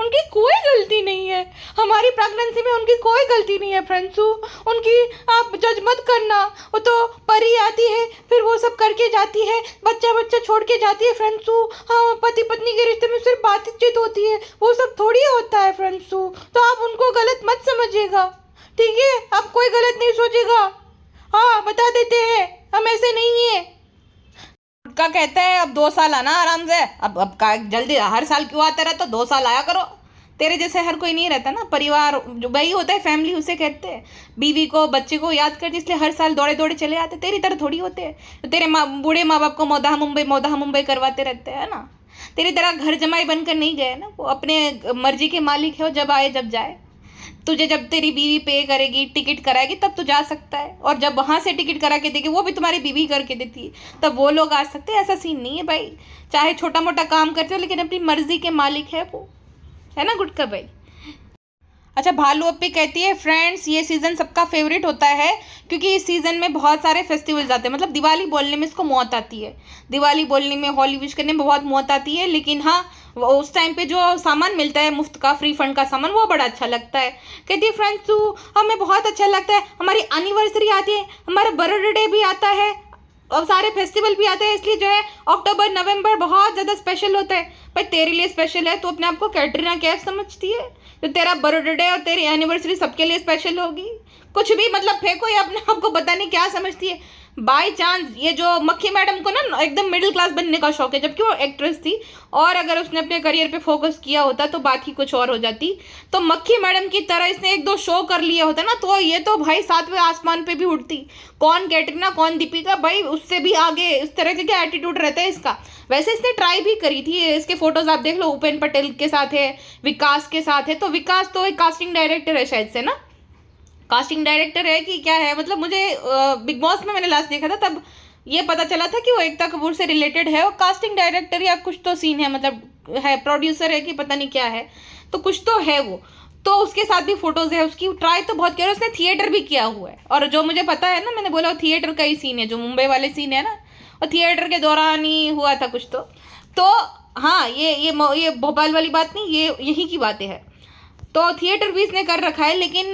उनकी कोई गलती नहीं है, हमारी प्रेगनेंसी में उनकी कोई गलती नहीं है। फ्रेंड्स, उनकी आप जज मत करना, वो तो परी आती है फिर वो सब करके जाती है, बच्चा छोड़ के जाती है। फ्रेंड्स, हाँ, पति पत्नी के रिश्ते में सिर्फ बातचीत होती है, वो सब थोड़ी होता है। फ्रेंड्स, तो आप उनको गलत मत समझिएगा, ठीक है, आप कोई गलत नहीं सोचेगा। हाँ, बता देते हैं हम ऐसे नहीं है। का कहता है अब 2 साल आना आराम से, अब का जल्दी हर साल क्यों आते रहते, 2 साल आया करो। तेरे जैसे हर कोई नहीं रहता ना, परिवार जो वही होता है, फैमिली उसे कहते हैं। बीवी को बच्चे को याद करते इसलिए हर साल दौड़े दौड़े चले आते, तेरी तरह थोड़ी होते हैं। तो तेरे बूढ़े माँ बाप को मौदा मुंबई करवाते रहते हैं ना, तेरी तरह घर जमाई बनकर नहीं गए ना, वो अपने मर्जी के मालिक है, वो जब आए जब जाए। तुझे जब तेरी बीवी पे करेगी, टिकट कराएगी, तब तू जा सकता है, और जब वहाँ से टिकट करा के देगी, वो भी तुम्हारी बीवी करके देती है, तब वो लोग आ सकते हैं। ऐसा सीन नहीं है भाई, चाहे छोटा मोटा काम करते हो लेकिन अपनी मर्जी के मालिक है वो, है ना गुटका भाई। अच्छा, भालू अप्पी कहती है फ्रेंड्स, ये सीज़न सबका फेवरेट होता है क्योंकि इस सीज़न में बहुत सारे फेस्टिवल्स आते हैं। मतलब दिवाली बोलने में इसको मौत आती है, दिवाली बोलने में, होली विश करने में बहुत मौत आती है, लेकिन हाँ उस टाइम पे जो सामान मिलता है मुफ्त का, फ्री फंड का सामान, वो बड़ा अच्छा लगता है। कहती है फ्रेंड्स, हमें बहुत अच्छा लगता है, हमारी एनिवर्सरी आती है, हमारा बर्थडे भी आता है, और सारे फेस्टिवल भी आते हैं, इसलिए जो है अक्टूबर नवंबर बहुत ज़्यादा स्पेशल होता है। भाई तेरे लिए स्पेशल है, तो अपने आप को कैटरीना कैफ समझती है, तो तेरा बर्थडे और तेरी एनिवर्सरी सबके लिए स्पेशल होगी। कुछ भी मतलब फेंको, ये अपने आप को पता नहीं क्या समझती है। बाई चांस ये जो मक्खी मैडम को ना एकदम मिडिल क्लास बनने का शौक है, जबकि वो एक्ट्रेस थी, और अगर उसने अपने करियर पे फोकस किया होता तो बात ही कुछ और हो जाती। तो मक्खी मैडम की तरह इसने 1-2 शो कर लिया होता ना, तो ये तो भाई 7वें आसमान पे भी उड़ती। कौन कैटरीना, कौन दीपिका, भाई उससे भी आगे इस तरह के क्या एटीट्यूड रहता है इसका। वैसे इसने ट्राई भी करी थी, इसके फोटोज आप देख लो, उपेन पटेल के साथ है, विकास के साथ है। तो विकास तो एक कास्टिंग डायरेक्टर है शायद से ना, कास्टिंग डायरेक्टर है कि क्या है, मतलब मुझे बिग बॉस में मैंने लास्ट देखा था तब ये पता चला था कि वो एकता कपूर से रिलेटेड है, और कास्टिंग डायरेक्टर या कुछ तो सीन है, मतलब है, प्रोड्यूसर है कि पता नहीं क्या है, तो कुछ तो है वो। तो उसके साथ भी फोटोज है, उसकी ट्राई तो बहुत किया, उसने थिएटर भी किया हुआ है। और जो मुझे पता है ना, मैंने बोला थिएटर का ही सीन है, जो मुंबई वाले सीन है ना, और थिएटर के दौरान ही हुआ था कुछ तो हाँ, ये भोपाल वाली बात नहीं, ये यहीं की बातें हैं। तो थिएटर भी इसने कर रखा है, लेकिन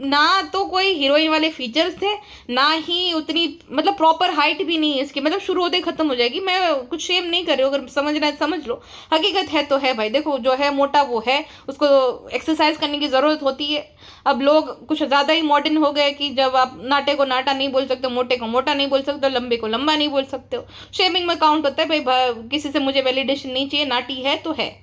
ना तो कोई हीरोइन वाले फीचर्स थे, ना ही उतनी मतलब प्रॉपर हाइट भी नहीं है इसकी, मतलब शुरू होते ही खत्म हो जाएगी। मैं कुछ शेम नहीं कर रही हूँ, अगर समझना है समझ लो, हकीकत है तो है भाई। देखो जो है मोटा वो है, उसको एक्सरसाइज करने की ज़रूरत होती है। अब लोग कुछ ज़्यादा ही मॉडर्न हो गए कि जब आप नाटे को नाटा नहीं बोल सकते, मोटे को मोटा नहीं बोल सकते, लंबे को लंबा नहीं बोल सकते हो, शेमिंग में काउंट होता है भाई। किसी से मुझे वैलिडेशन नहीं चाहिए, नाटी है तो है,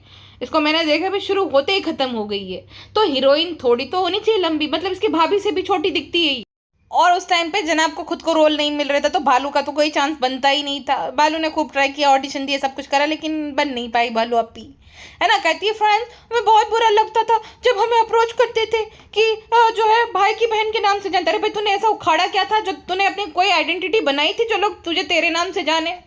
इसको मैंने देखा भी शुरू होते ही खत्म हो गई है। तो हीरोइन थोड़ी तो होनी चाहिए लंबी, मतलब इसकी भाभी से भी छोटी दिखती है। और उस टाइम पे जनाब को खुद को रोल नहीं मिल रहा था, तो भालू का तो कोई चांस बनता ही नहीं था। भालू ने खूब ट्राई किया, ऑडिशन दिए, सब कुछ करा, लेकिन बन नहीं पाई भालू अप्पी, है ना। कहती है फ्रेंड्स, हमें बहुत बुरा लगता था जब हमें अप्रोच करते थे कि जो है भाई की बहन के नाम से जानते। अरे भाई तूने ऐसा उखाड़ा क्या था जो तूने अपनी कोई आइडेंटिटी बनाई थी जो लोग तुझे तेरे नाम से जाने।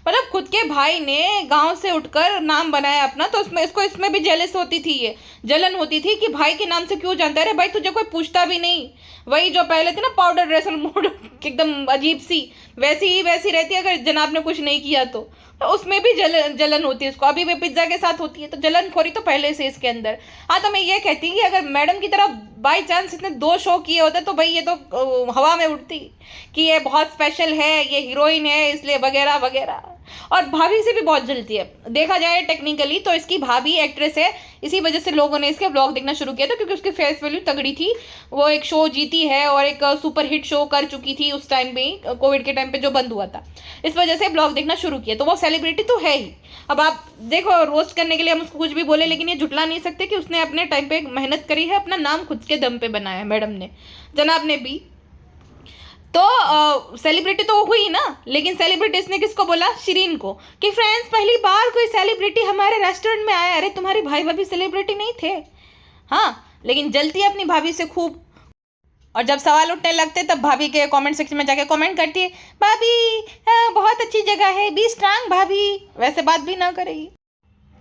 मतलब खुद के भाई ने गांव से उठकर नाम बनाया अपना, तो इसमें भी जेलस होती थी, ये जलन होती थी कि भाई के नाम से क्यों जानता है। अरे भाई तुझे कोई पूछता भी नहीं। वही जो पहले थी ना पाउडर ड्रेसल मोड एकदम अजीब सी, वैसी रहती है अगर जनाब ने कुछ नहीं किया तो उसमें भी जलन होती है उसको। अभी भी पिज्ज़ा के साथ होती है, तो जलन खोरी तो पहले से इसके अंदर। हाँ, तो मैं ये कहती कि अगर मैडम की तरह बाई चांस इसने 2 शो किए होते तो भाई ये तो हवा में उड़ती कि ये बहुत स्पेशल है, ये हीरोइन है इसलिए वगैरह वगैरह। और भाभी से भी बहुत जलती है। देखा जाए टेक्निकली तो इसकी भाभी एक्ट्रेस है, इसी वजह से लोगों ने इसके ब्लॉग देखना शुरू किया था, क्योंकि उसकी फेस वैल्यू तगड़ी थी। वो एक शो जीती है और एक सुपर हिट शो कर चुकी थी उस टाइम पे, कोविड के टाइम पे जो बंद हुआ था, इस वजह से ब्लॉग देखना शुरू किया। तो वो सेलिब्रिटी तो है ही। अब आप देखो, रोस्ट करने के लिए हम उसको कुछ भी बोले, लेकिन ये जुटला नहीं सकते कि उसने अपने टाइम पे मेहनत करी है, अपना नाम खुद के दम पे बनाया है मैडम ने, जनाब ने भी। तो सेलिब्रिटी तो हुई ना, लेकिन सेलिब्रिटी इसने किसको बोला? शिरीन को, कि फ्रेंड्स पहली बार कोई सेलिब्रिटी हमारे रेस्टोरेंट में आया। अरे तुम्हारे भाई भाभी सेलिब्रिटी नहीं थे? हाँ, लेकिन जलती है अपनी भाभी से खूब। और जब सवाल उठने लगते तब भाभी के कमेंट सेक्शन में जाके कमेंट करती है, भाभी बहुत अच्छी जगह है, बी स्ट्रांग भाभी। वैसे बात भी ना करेगी।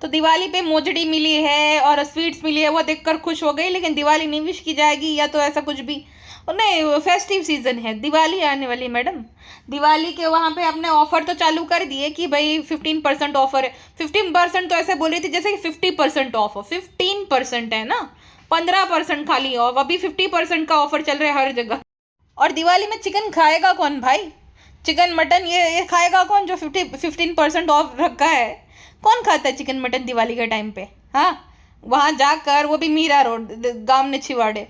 तो दिवाली पे मोजड़ी मिली है और स्वीट्स मिली है, वो देखकर खुश हो गई, लेकिन दिवाली नहीं विश की जाएगी या तो ऐसा कुछ भी नहीं। फेस्टिव सीजन है, दिवाली आने वाली मैडम। दिवाली के वहाँ पे अपने ऑफर तो चालू कर दिए कि भाई 15% ऑफर है। 15% तो ऐसे बोल रही थी जैसे कि 50% ऑफ हो। 15% है ना, 15% खाली ऑफ। अभी 50% का ऑफर चल रहा है हर जगह। और दिवाली में चिकन खाएगा कौन भाई? चिकन मटन ये खाएगा कौन जो 15% ऑफ रखा है? कौन खाता है चिकन मटन दिवाली के टाइम पे? हाँ, वहाँ जाकर, वो भी मीरा रोड, गाँव ने छिवाड़े,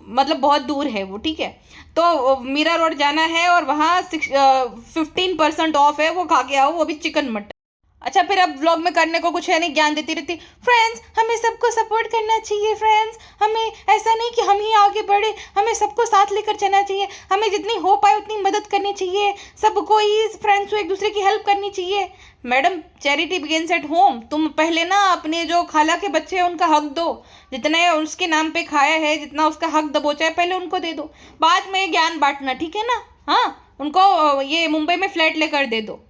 मतलब बहुत दूर है वो, ठीक है। तो मीरा रोड जाना है और वहाँ 15% ऑफ है, वो खा के आओ, वो भी चिकन मटन। अच्छा, फिर अब व्लॉग में करने को कुछ है नहीं, ज्ञान देती रहती, फ्रेंड्स हमें सबको सपोर्ट करना चाहिए, फ्रेंड्स हमें ऐसा नहीं कि हम ही आगे बढ़े, हमें सबको साथ लेकर चलना चाहिए, हमें जितनी हो पाए उतनी मदद करनी चाहिए, सबको ही फ्रेंड्स को एक दूसरे की हेल्प करनी चाहिए। Madam, charity begins at home. तुम पहले ना अपने जो खाला के बच्चे हैं उनका हक दो, जितने उसके नाम पे खाया है, जितना उसका हक दबोचा है, पहले उनको दे दो, बाद में ज्ञान बांटना, ठीक है ना? हाँ, उनको ये मुंबई में फ्लैट लेकर दे दो,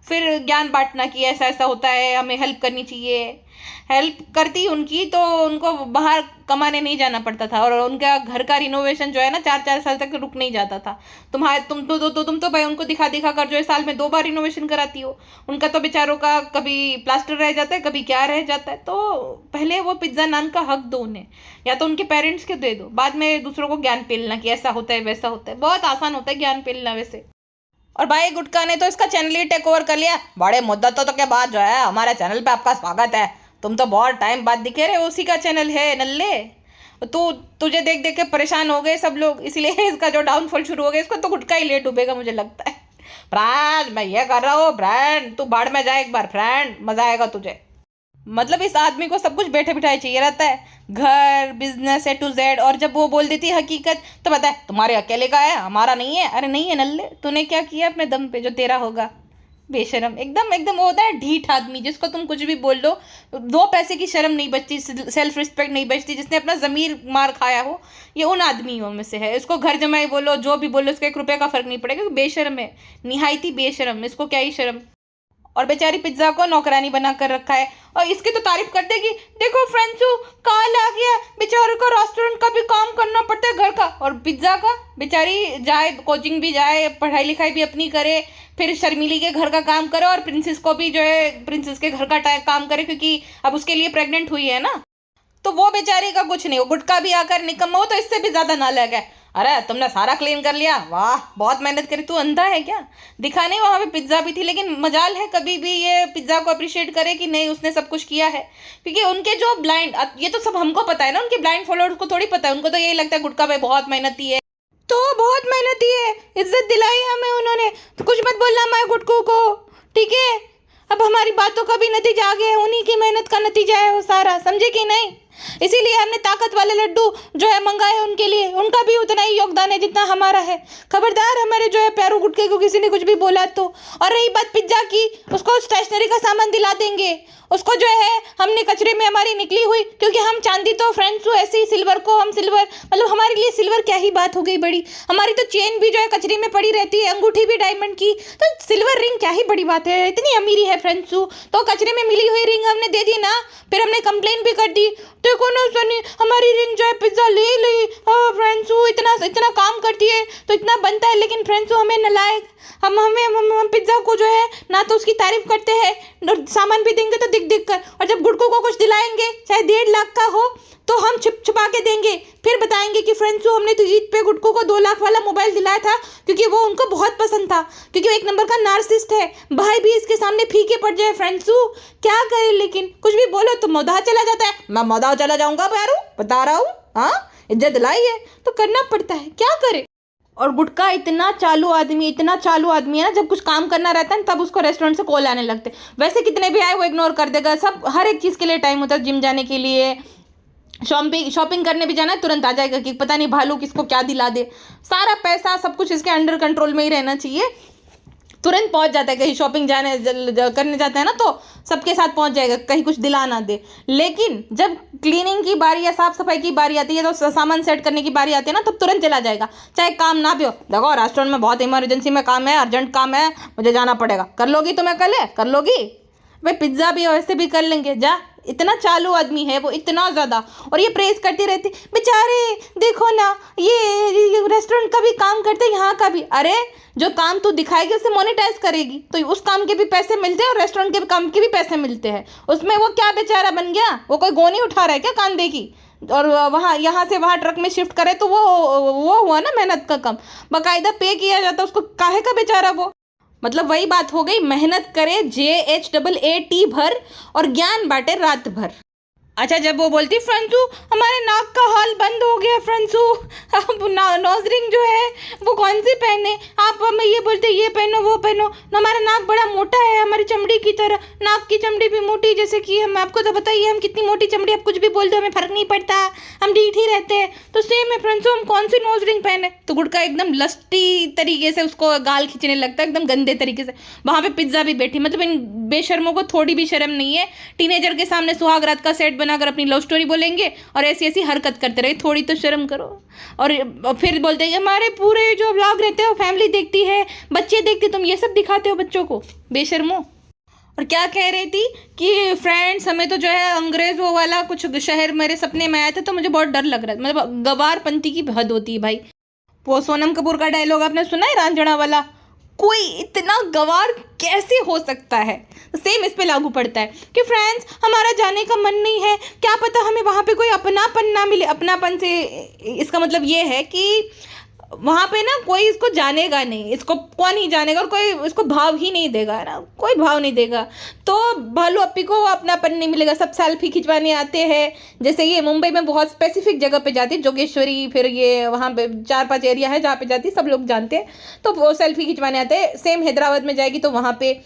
फिर ज्ञान बांटना कि ऐसा ऐसा होता है, हमें हेल्प करनी चाहिए। हेल्प करती उनकी तो उनको बाहर कमाने नहीं जाना पड़ता था, और उनका घर का रिनोवेशन जो है ना 4-4 साल तक रुक नहीं जाता था। तुम तो भाई उनको दिखा कर जो है साल में 2 बार रिनोवेशन कराती हो। उनका तो बेचारों का कभी प्लास्टर रह जाता है, कभी क्या रह जाता है। तो पहले वो पिज्ज़ा नान का हक दो उन्हें, या तो उनके पेरेंट्स के दे दो, बाद में दूसरों को ज्ञान पेलना कि ऐसा होता है वैसा होता है। बहुत आसान होता है ज्ञान पेलना वैसे। और भाई गुटका ने तो इसका चैनल ही टेक ओवर कर लिया। बड़े मुद्दतों के बाद जो है हमारे चैनल पे आपका स्वागत है, तुम तो बहुत टाइम बाद दिखे रहे, उसी का चैनल है नल्ले। तुझे देख देख के परेशान हो गए सब लोग, इसलिए इसका जो डाउनफॉल शुरू हो गया, इसको तो गुटका ही लेट डूबेगा मुझे लगता है। फ्रेंड मैं ये कर रहा हूँ, फ्रेंड तू बाढ़ में जाए एक बार, फ्रेंड मजा आएगा तुझे। मतलब इस आदमी को सब कुछ बैठे बिठाए चाहिए रहता है, घर बिजनेस A to Z। और जब वो बोल देती है हकीकत तो पता है तुम्हारे अकेले का है, हमारा नहीं है। अरे नहीं है नल्ले, तूने क्या किया अपने दम पे जो तेरा होगा? बेशरम, एकदम वो होता है ढीठ आदमी, जिसको तुम कुछ भी बोल लो, 2 पैसे की शर्म नहीं बचती, सेल्फ रिस्पेक्ट नहीं बचती, जिसने अपना ज़मीर मार खाया हो, ये उन आदमियों में से है। इसको घर जमाई बोलो, जो भी बोलो, इसका 1 रुपये का फर्क नहीं पड़ेगा, क्योंकि बेशरम है, निहायती बेशरम। इसको क्या ही शर्म। और बेचारी पिज्ज़ा को नौकरानी बना कर रखा है, और इसकी तो तारीफ कर देगी, देखो फ्रेंड्सू काल आ गया, बेचारों को रेस्टोरेंट का भी काम करना पड़ता है घर का, और पिज्ज़ा का बेचारी जाए कोचिंग भी जाए, पढ़ाई लिखाई भी अपनी करे, फिर शर्मिली के घर का काम करे, और प्रिंसेस को भी जो है प्रिंसेस के घर का काम करे, क्योंकि अब उसके लिए प्रेग्नेंट हुई है ना। तो वो बेचारी का कुछ नहीं, वो गुटका भी आकर निकम्मा हो तो इससे भी ज़्यादा नालायक है। अरे तुमने सारा क्लीन कर लिया, वाह बहुत मेहनत करी, तू अंधा है क्या? दिखा नहीं वहाँ पे पिज्ज़ा भी थी, लेकिन मजाल है कभी भी ये पिज्ज़ा को अप्रिशिएट करे कि नहीं उसने सब कुछ किया है। क्योंकि उनके जो ब्लाइंड, ये तो सब हमको पता है ना, उनके ब्लाइंड फॉलोअर्स को थोड़ी पता है, उनको तो यही लगता है गुटका भाई बहुत मेहनती है, तो बहुत मेहनती है, इज्जत दिलाई हमें उन्होंने, तो कुछ मत बोलना हमारे गुटकू को, ठीक है? अब हमारी बातों का भी नतीजा आ गया है, उन्हीं की मेहनत का नतीजा है वो सारा, समझे कि नहीं? इसीलिए हमने ताकत वाले लड्डू जो है मंगाए उनके लिए, उनका भी उतना ही योगदान है जितना हमारा है। खबरदार हमारे जो है प्यारू गुटके को किसी ने कुछ भी बोला तो। और रही बात पिज्ज़ा की, उसको स्टेशनरी का सामान दिला देंगे। उसको जो है हमने कचरे में हमारी निकली हुई, क्योंकि हम चांदी तो फ्रेंड्स हो ऐसे ही, सिल्वर को हम सिल्वर, मतलब हमारे लिए सिल्वर क्या ही बात हो गई बड़ी। हमारी तो चेन भी जो है कचरे में पड़ी रहती है, अंगूठी भी डायमंड की, तो सिल्वर रिंग क्या ही बड़ी बात है, इतनी अमीरी है फ्रेंड्स। तो कचरे में मिली हुई रिंग हमने दे दी ना, फिर हमने कंप्लेन भी कर दी, देखो ना सनी हमारी रिंग जो है पिज्ज़ा ले ली। फ्रेंड्स इतना इतना काम करती है तो इतना बनता है, लेकिन फ्रेंड्स हमें नलायक, हम पिज्ज़ा को जो है ना तो उसकी तारीफ करते हैं और सामान भी देंगे तो दिख कर, और जब गुड़कों को कुछ दिलाएंगे चाहे 1.5 लाख का हो तो हम छुपा के देंगे, फिर बताएंगे कि फ्रेंड्स हमने तो ईद पे गुड़कों को 2 लाख वाला मोबाइल दिलाया था क्योंकि वो उनको बहुत पसंद था, क्योंकि वो एक नंबर का नार्सिसिस्ट है। भाई भी इसके सामने फीके पड़ जाए फ्रेंड्स, क्या करे, लेकिन कुछ भी बोलो तो मौदा चला जाता है। मैं मौदा चला जाऊंगा प्यारू, बता रहा हूँ, हाँ इज्जत दिलाई है तो करना पड़ता है, क्या करे। और गुटका इतना चालू आदमी है ना, जब कुछ काम करना रहता है ना तब उसको रेस्टोरेंट से कॉल आने लगते। वैसे कितने भी आए वो इग्नोर कर देगा, सब हर एक चीज़ के लिए टाइम होता है, जिम जाने के लिए, शॉपिंग करने भी जाना है तुरंत आ जाएगा कि पता नहीं भालू किसको क्या दिला दे। सारा पैसा सब कुछ इसके अंडर कंट्रोल में ही रहना चाहिए, तुरंत पहुंच जाता है। कहीं शॉपिंग करने जाता है ना तो सबके साथ पहुंच जाएगा, कहीं कुछ दिला ना दे। लेकिन जब क्लीनिंग की बारी या साफ सफाई की बारी आती है, तो सामान सेट करने की बारी आती है ना, तब तुरंत चला जाएगा, चाहे काम ना भी हो। देखो रेस्टोरेंट में बहुत इमरजेंसी में काम है, अर्जेंट काम है, मुझे जाना पड़ेगा, कर लोगी तो मैं कल है कर लोगी भाई, पिज्ज़ा भी वैसे भी कर लेंगे, जा। इतना चालू आदमी है वो, इतना ज़्यादा। और ये प्रेस करती रहती, बेचारे देखो ना ये रेस्टोरेंट का भी काम करते, यहाँ का भी। अरे जो काम तू दिखाएगी उसे मोनेटाइज करेगी तो उस काम के भी पैसे मिलते हैं और रेस्टोरेंट के काम के भी पैसे मिलते हैं। उसमें वो क्या बेचारा बन गया, वो कोई गोनी उठा रहा है क्या कांदे की, और वहाँ यहाँ से वहाँ ट्रक में शिफ्ट करे तो वो हुआ ना मेहनत का कम, बाकायदा पे किया जाता उसको, काहे का बेचारा वो। मतलब वही बात हो गई, मेहनत करे JHAAT भर और ज्ञान बांटे रात भर। अच्छा जब वो बोलती फ्रेंड्सू हमारे नाक का हाल बंद हो गया फ्रेंड्सू, अब नोज रिंग जो है वो कौन सी पहने, आप हमें ये बोलते ये पहनो वो पहनो, हमारा नाक बड़ा मोटा है हमारी चमड़ी की तरह, नाक की चमड़ी भी मोटी, जैसे कि हम आपको तो बताइए हम कितनी मोटी चमड़ी, आप कुछ भी बोल दो हमें फर्क नहीं पड़ता, हम ढीठ ही रहते हैं। तो सेम है फ्रेंड्सू, हम कौन सी नोज रिंग पहने। तो गुड़का एकदम लस्टी तरीके से उसको गाल खींचने लगता है, एकदम गंदे तरीके से। वहाँ पे पिज्ज़ा भी बैठी, मतलब इन बेशर्मों को थोड़ी भी शर्म नहीं है, टीनेजर के सामने सुहागरात का सेट बनाकर अपनी लव स्टोरी बोलेंगे और ऐसी ऐसी हरकत करते रहे, थोड़ी तो शर्म करो। और फिर बोलते हैं हमारे पूरे जो व्लॉग रहते हैं वो फैमिली देखती है, बच्चे देखते, तुम ये सब दिखाते हो बच्चों को, बेशर्मो। और क्या कह रही थी कि फ्रेंड्स हमें तो जो है अंग्रेज वो वाला कुछ शहर मेरे सपने में आया था तो मुझे बहुत डर लग रहा था, मतलब गवारपंथी की हद होती है भाई। वो सोनम कपूर का डायलॉग आपने सुना है रांझणा वाला, कोई इतना गवार कैसे हो सकता है। सेम इस पे लागू पड़ता है कि फ्रेंड्स हमारा जाने का मन नहीं है, क्या पता हमें वहाँ पे कोई अपनापन ना मिले। अपनापन से इसका मतलब ये है कि वहाँ पे ना कोई इसको जानेगा नहीं, इसको कौन ही जानेगा, और कोई इसको भाव ही नहीं देगा, है ना, कोई भाव नहीं देगा। तो भालू अप्पी को अपनापन नहीं मिलेगा। सब सेल्फी खिंचवाने आते हैं, जैसे ये मुंबई में बहुत स्पेसिफिक जगह पे जाती है, जोगेश्वरी, फिर ये वहाँ पे 4-5 एरिया है जहाँ पे जाती है, सब लोग जानते हैं, तो वो सेल्फी खिंचवाने आते हैं। सेम हैदराबाद में जाएगी तो वहाँ पे,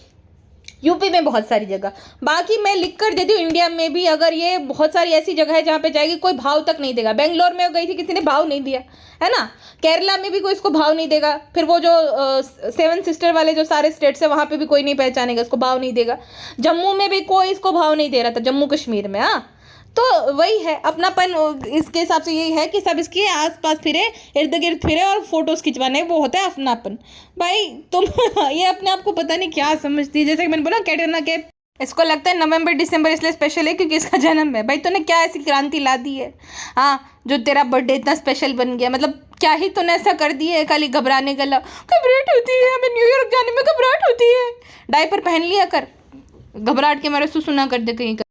यूपी में बहुत सारी जगह। बाकी मैं लिख कर देती हूँ इंडिया में भी अगर ये बहुत सारी ऐसी जगह है जहाँ पे जाएगी कोई भाव तक नहीं देगा। बेंगलोर में गई थी, किसी ने भाव नहीं दिया, है ना। केरला में भी कोई इसको भाव नहीं देगा। फिर वो जो 7 सिस्टर वाले जो सारे स्टेट्स है वहाँ पे भी कोई नहीं पहचानेगा, इसको भाव नहीं देगा। जम्मू में भी कोई इसको भाव नहीं दे रहा था, जम्मू कश्मीर में। हाँ, तो वही है अपनापन, इसके हिसाब से यही है कि सब इसके आसपास फिरे, इर्द गिर्द फिरे और फोटोज खिंचवाने, वो होता है अपनापन। भाई तुम ये अपने आप को पता नहीं क्या समझती है। जैसे कि मैंने बोला कैटरीना कैफ, इसको लगता है नवंबर दिसंबर इसलिए स्पेशल है क्योंकि इसका जन्म है। भाई तूने क्या ऐसी क्रांति ला दी है, हाँ, जो तेरा बर्थडे इतना स्पेशल बन गया। मतलब क्या ही तूने ऐसा कर दिया है, खाली घबराने का घबराहट होती है, हमें न्यूयॉर्क जाने में घबराहट होती है, डायपर पहन लिया कर, घबराहट के मारे सुना कर दे कहीं का।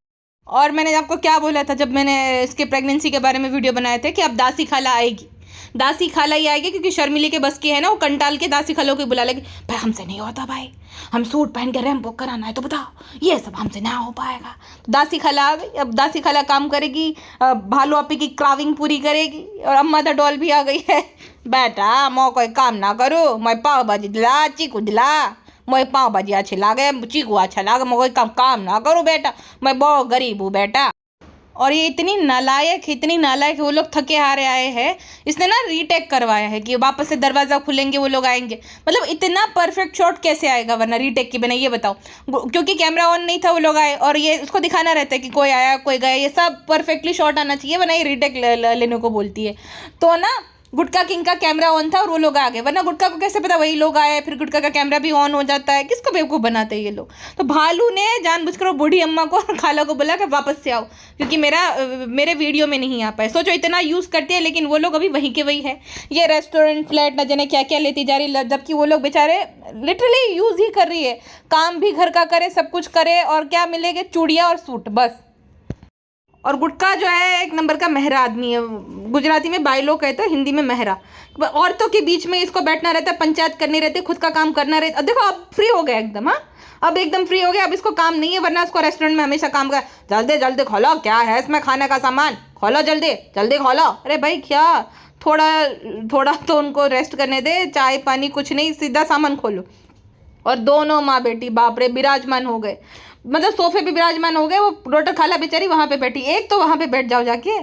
और मैंने आपको क्या बोला था जब मैंने इसके प्रेगनेंसी के बारे में वीडियो बनाए थे कि अब दासी खाला आएगी, दासी खाला ही आएगी, क्योंकि शर्मिली के बस की है ना, वो कंटाल के दासी खालों को बुला लेगी। भाई हमसे नहीं होता भाई, हम सूट पहन के रैंप बुक कराना है तो बताओ, ये सब हमसे ना हो पाएगा। तो दासी खाला आ गई, अब दासी खाला काम करेगी, भालू अप्पी की क्राविंग पूरी करेगी। और अम्मा द डॉल भी आ गई है, बेटा मैं कोई काम ना करो, मैं पाव भाजी दिला, चीकू दिला, मैं पाव भाजी अच्छी लागे, चीकू अच्छा लागे, मैं कोई काम ना करूँ बेटा, मैं बहुत गरीब हूँ बेटा। और ये इतनी नालायक वो लोग थके हारे आए हैं, इसने ना रीटेक करवाया है कि वापस से दरवाज़ा खुलेंगे वो लोग आएंगे। मतलब इतना परफेक्ट शॉट कैसे आएगा वरना रीटेक की बिना, ये बताओ। क्योंकि कैमरा ऑन नहीं था वो लोग आए, और ये उसको दिखाना रहता है कि कोई आया कोई गया, ये सब परफेक्टली शॉट आना चाहिए, वरना ये रीटेक लेने को बोलती है। तो ना गुटका किंग का कैमरा ऑन था और वो लोग आ गए, वरना गुटका को कैसे पता वही लोग आए, फिर गुटका का कैमरा भी ऑन हो जाता है। किसको बेवकूफ़ बनाते हैं ये लोग। तो भालू ने जानबूझकर वो बूढ़ी अम्मा को और खाला को बोला कि वापस से आओ, क्योंकि मेरे वीडियो में नहीं आ पाए। सोचो इतना यूज़ करते हैं, लेकिन वो लोग अभी वहीं के वही है। ये रेस्टोरेंट फ्लैट न जाने क्या क्या लेती जा रही, जबकि वो लोग बेचारे लिटरली यूज़ ही कर रही है। काम भी घर का करे, सब कुछ करे, और क्या मिलेगा, चूड़ियाँ और सूट बस। और गुटका जो है एक नंबर का महरा आदमी है। गुजराती में बाइलो कहते हैं, हिंदी में महरा। औरतों के बीच में इसको बैठना रहता है, पंचायत करनी रहती है, खुद का काम करना रहता है। देखो अब फ्री हो गया एकदम। हाँ, अब एकदम फ्री हो गया, अब इसको काम नहीं है, वरना इसको रेस्टोरेंट में हमेशा काम कर, जल्दी जल्दी खोलो, क्या है इसमें खाने का सामान, खोलो जल्दी जल्दी खोलो। अरे भाई क्या, थोड़ा तो उनको रेस्ट करने दे, चाय पानी कुछ नहीं, सीधा सामान खोलो। और दोनों माँ बेटी बाप रे विराजमान हो गए, मतलब सोफे पे विराजमान हो गए। वो डॉक्टर खाला बेचारी वहाँ पे बैठी, एक तो वहाँ पे बैठ जाओ जाके।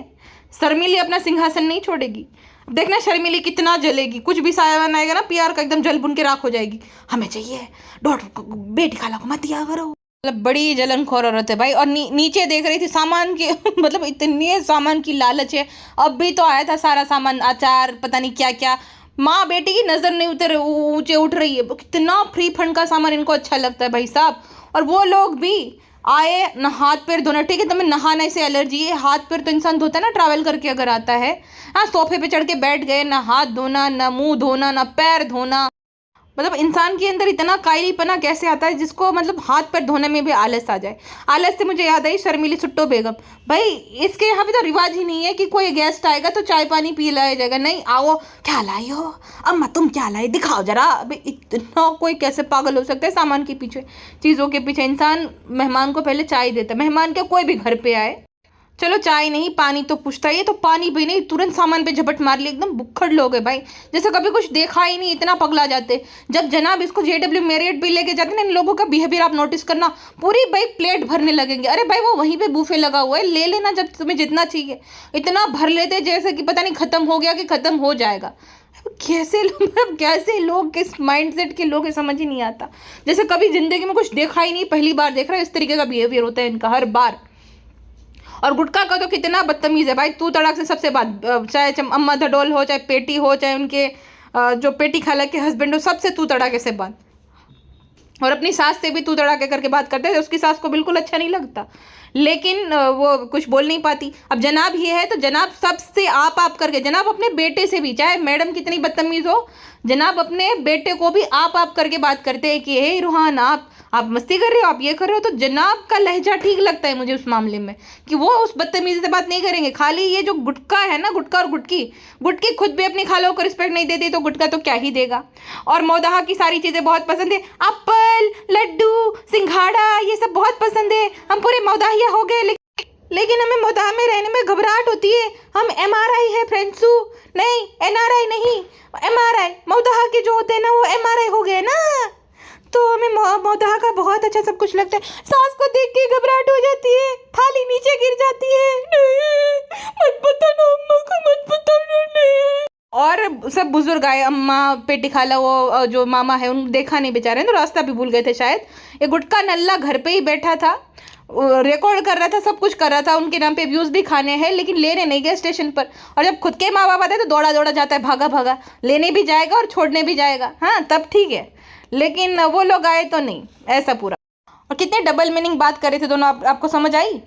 शर्मिली अपना सिंहासन नहीं छोड़ेगी। देखना शर्मिली कितना जलेगी, कुछ भी सामान आएगा ना पीआर का एकदम जल बुन के राख हो जाएगी। हमें चाहिए डॉक्टर को, बेटी खाला को मत दिया करो। मतलब बड़ी जलनखोर औरत है भाई। और नीचे देख रही थी सामान की मतलब इतने सामान की लालच है। अब भी तो आया था सारा सामान, अचार पता नहीं क्या क्या। माँ बेटी की नज़र नहीं उतर ऊंचे उठ रही है। कितना फ्री फंड का सामान इनको अच्छा लगता है भाई साहब। और वो लोग भी आए ना हाथ पैर धोना, ठीक है तुम्हें नहाने से एलर्जी है, हाथ पैर तो इंसान धोता है ना ट्रैवल करके अगर आता है। हाँ, सोफे पे चढ़ के बैठ गए, ना हाथ धोना, ना मुंह धोना, ना पैर धोना। मतलब इंसान के अंदर इतना कायलीपना कैसे आता है, जिसको मतलब हाथ पैर धोने में भी आलस आ जाए। आलस से मुझे याद आई शर्मिली सुट्टो बेगम। भाई इसके यहाँ पे तो रिवाज ही नहीं है कि कोई गेस्ट आएगा तो चाय पानी पी लाया जाएगा। नहीं, आओ क्या लाई हो अम्मा, तुम क्या लाई दिखाओ जरा। अभी इतना कोई कैसे पागल हो सकता है सामान के पीछे, चीज़ों के पीछे। इंसान मेहमान को पहले चाय देता है, मेहमान क्या कोई भी घर पे आए, चलो चाय नहीं पानी तो पूछता है। ये तो पानी भी नहीं, तुरंत सामान पे झपट मार ली। एकदम बुक्खड़ लोग है भाई, जैसे कभी कुछ देखा ही नहीं, इतना पगला जाते। जब जनाब इसको JW मैरियट भी लेके जाते ना, इन लोगों का बिहेवियर आप नोटिस करना, पूरी भाई प्लेट भरने लगेंगे। अरे भाई वो वहीं पे बूफे लगा हुआ है, ले लेना जब तुम्हें जितना चाहिए। इतना भर लेते जैसे कि पता नहीं खत्म हो गया कि खत्म हो जाएगा। कैसे लोग किस माइंडसेट के लोग, समझ ही नहीं आता। जैसे कभी जिंदगी में कुछ देखा ही नहीं, पहली बार देख रहा है, इस तरीके का बिहेवियर होता है इनका हर बार। और गुटखा का तो कितना बदतमीज़ है भाई, तू तड़ाक से सबसे बात, चाहे अम्मा धडोल हो, चाहे पेटी हो, चाहे उनके जो पेटी खाला के हस्बैंड हो, सबसे तू तड़ाके से बात। और अपनी सास से भी तू तड़ाके करके बात करते हैं। उसकी सास को बिल्कुल अच्छा नहीं लगता, लेकिन वो कुछ बोल नहीं पाती। अब जनाब ये है तो जनाब सबसे आप करके, जनाब अपने बेटे से भी, चाहे मैडम कितनी बदतमीज़ हो, जनाब अपने बेटे को भी आप करके बात करते हैं कि हे रूहान आप मस्ती कर रहे हो, आप ये कर रहे हो। तो जनाब का लहजा ठीक लगता है मुझे उस मामले में, कि वो उस बदतमीजी से बात नहीं करेंगे। खाली ये जो गुटका है ना, गुटका और गुटकी खुद भी अपनी खालों को रिस्पेक्ट नहीं देती, तो गुटका तो क्या ही देगा। और मौदाहा की सारी चीज़ें बहुत पसंद है, एप्पल, लड्डू, सिंघाड़ा, ये सब बहुत पसंद है। हम पूरे मौदाहिया हो गए, लेकिन हमें मौदाह में रहने में घबराहट होती है। हम MRI है फ्रेंड्सू, नहीं NRI नहीं, MRI मौदाह के जो होते हैं ना, वो MRI हो गए ना, तो हमें मौदाह का बहुत अच्छा सब कुछ लगता है। सास को देख के घबराहट हो जाती है, थाली नीचे गिर जाती है, मत बताना अम्मा को, मत बताना नहीं। और सब बुजुर्ग आए, अम्मा, पेटी खाला, वो जो मामा है, उन देखा नहीं बेचारे, तो रास्ता भी भूल गए थे शायद। ये गुटका नल्ला घर पे ही बैठा था, रिकॉर्ड कर रहा था, सब कुछ कर रहा था, उनके नाम पे व्यूज़ भी खाने हैं, लेकिन लेने नहीं गए स्टेशन पर। और जब खुद के माँ बाप आते हैं तो दौड़ा दौड़ा जाता है, भागा भागा, लेने भी जाएगा और छोड़ने भी जाएगा। हाँ तब ठीक है, लेकिन वो लोग आए तो नहीं, ऐसा पूरा। और कितने डबल मीनिंग बात कर रहे थे दोनों, आपको समझ आई?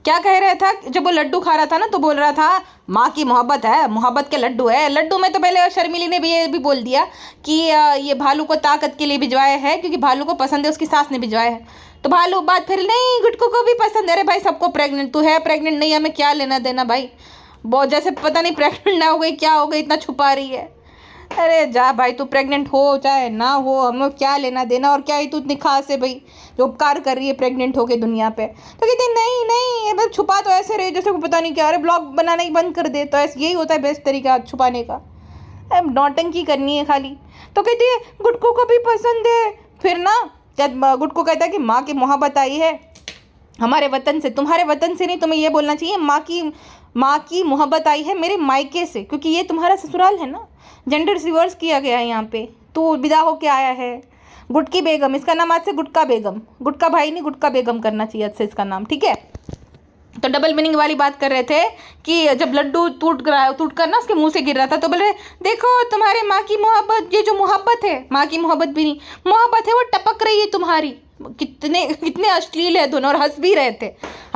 क्या कह रहा था, जब वो लड्डू खा रहा था ना, तो बोल रहा था माँ की मोहब्बत है, मोहब्बत के लड्डू है। लड्डू में तो पहले शर्मिली ने भी ये भी बोल दिया कि ये भालू को ताकत के लिए भिजवाया है, क्योंकि भालू को पसंद है, उसकी सास ने भिजवाया है। तो भालू बात फिर नहीं, गुटकू को भी पसंद है। अरे भाई सबको प्रेग्नेंट, तू है प्रेग्नेंट नहीं, हमें क्या लेना देना भाई। बहुत जैसे पता नहीं प्रेग्नेंट ना हो गई क्या हो गई, इतना छुपा रही है। अरे जा भाई, तू प्रेग्नेंट हो चाहे ना हो, हमें क्या लेना देना। और क्या ही तू इतनी खास है भाई जो उपकार कर रही है प्रेग्नेंट होके दुनिया पे। तो कहती नहीं नहीं, ये बस छुपा तो ऐसे रहे जैसे को पता नहीं क्या। अरे ब्लॉग बनाना ही बंद कर दे, तो ऐसे यही होता है बेस्ट तरीका छुपाने का, नौटंकी करनी है खाली। तो कहती है गुटकू को भी पसंद है। फिर ना जब गुटकू कहता है कि माँ की मोहब्बत आई है, हमारे वतन से, तुम्हारे वतन से नहीं, तुम्हें ये बोलना चाहिए माँ की मोहब्बत आई है मेरे मायके से, क्योंकि ये तुम्हारा ससुराल है ना। जेंडर रिवर्स किया गया है यहाँ पे, तो विदा होके आया है। गुटकी बेगम, इसका नाम आज से गुटका बेगम, गुटका भाई नहीं गुटका बेगम करना चाहिए आज से इसका नाम, ठीक है। तो डबल मीनिंग वाली बात कर रहे थे कि जब लड्डू टूट कर ना उसके मुंह से गिर रहा था, तो बोल रहे देखो तुम्हारे माँ की मोहब्बत, ये जो मोहब्बत है, माँ की मोहब्बत भी नहीं, मोहब्बत है वो टपक रही है तुम्हारी। कितने कितने अश्लील है दोनों, और हंस भी रहे थे।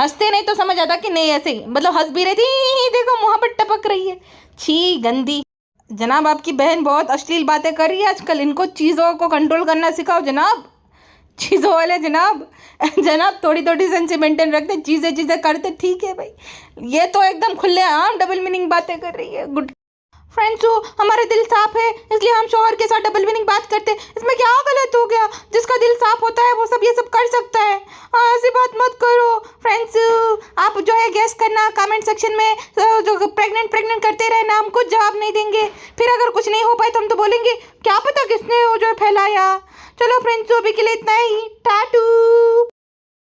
हंसते नहीं तो समझ आता कि नहीं ऐसे ही, मतलब हंस भी रहे थे, "ही, देखो मोहब्बत टपक रही है"। छी गंदी। जनाब आपकी बहन बहुत अश्लील बातें कर रही है आजकल, इनको चीज़ों को कंट्रोल करना सिखाओ जनाब। चीज़ों वाले जनाब जनाब थोड़ी थोड़ी सेंसिमेंटल रखते, चीज़ें करते, ठीक है भाई। ये तो एकदम खुलेआम डबल मीनिंग बातें कर रही है। गुड फ्रेंड्स, हमारा दिल साफ है इसलिए हम शौहर के साथ डबल मीनिंग बात करते हैं, इसमें क्या गलत हो गया? जिसका दिल साफ होता है वो सब ये सब कर सकता है, ऐसी बात मत करो। फ्रेंड्स, आप जो है गेस करना कमेंट सेक्शन में, जो प्रेग्नेंट करते रहे ना, हम कुछ जवाब नहीं देंगे। फिर अगर कुछ नहीं हो पाए तो हम तो बोलेंगे क्या पता किसने वो जो है फैलाया। चलो फ्रेंड्स, अभी के लिए इतना ही, टाटू।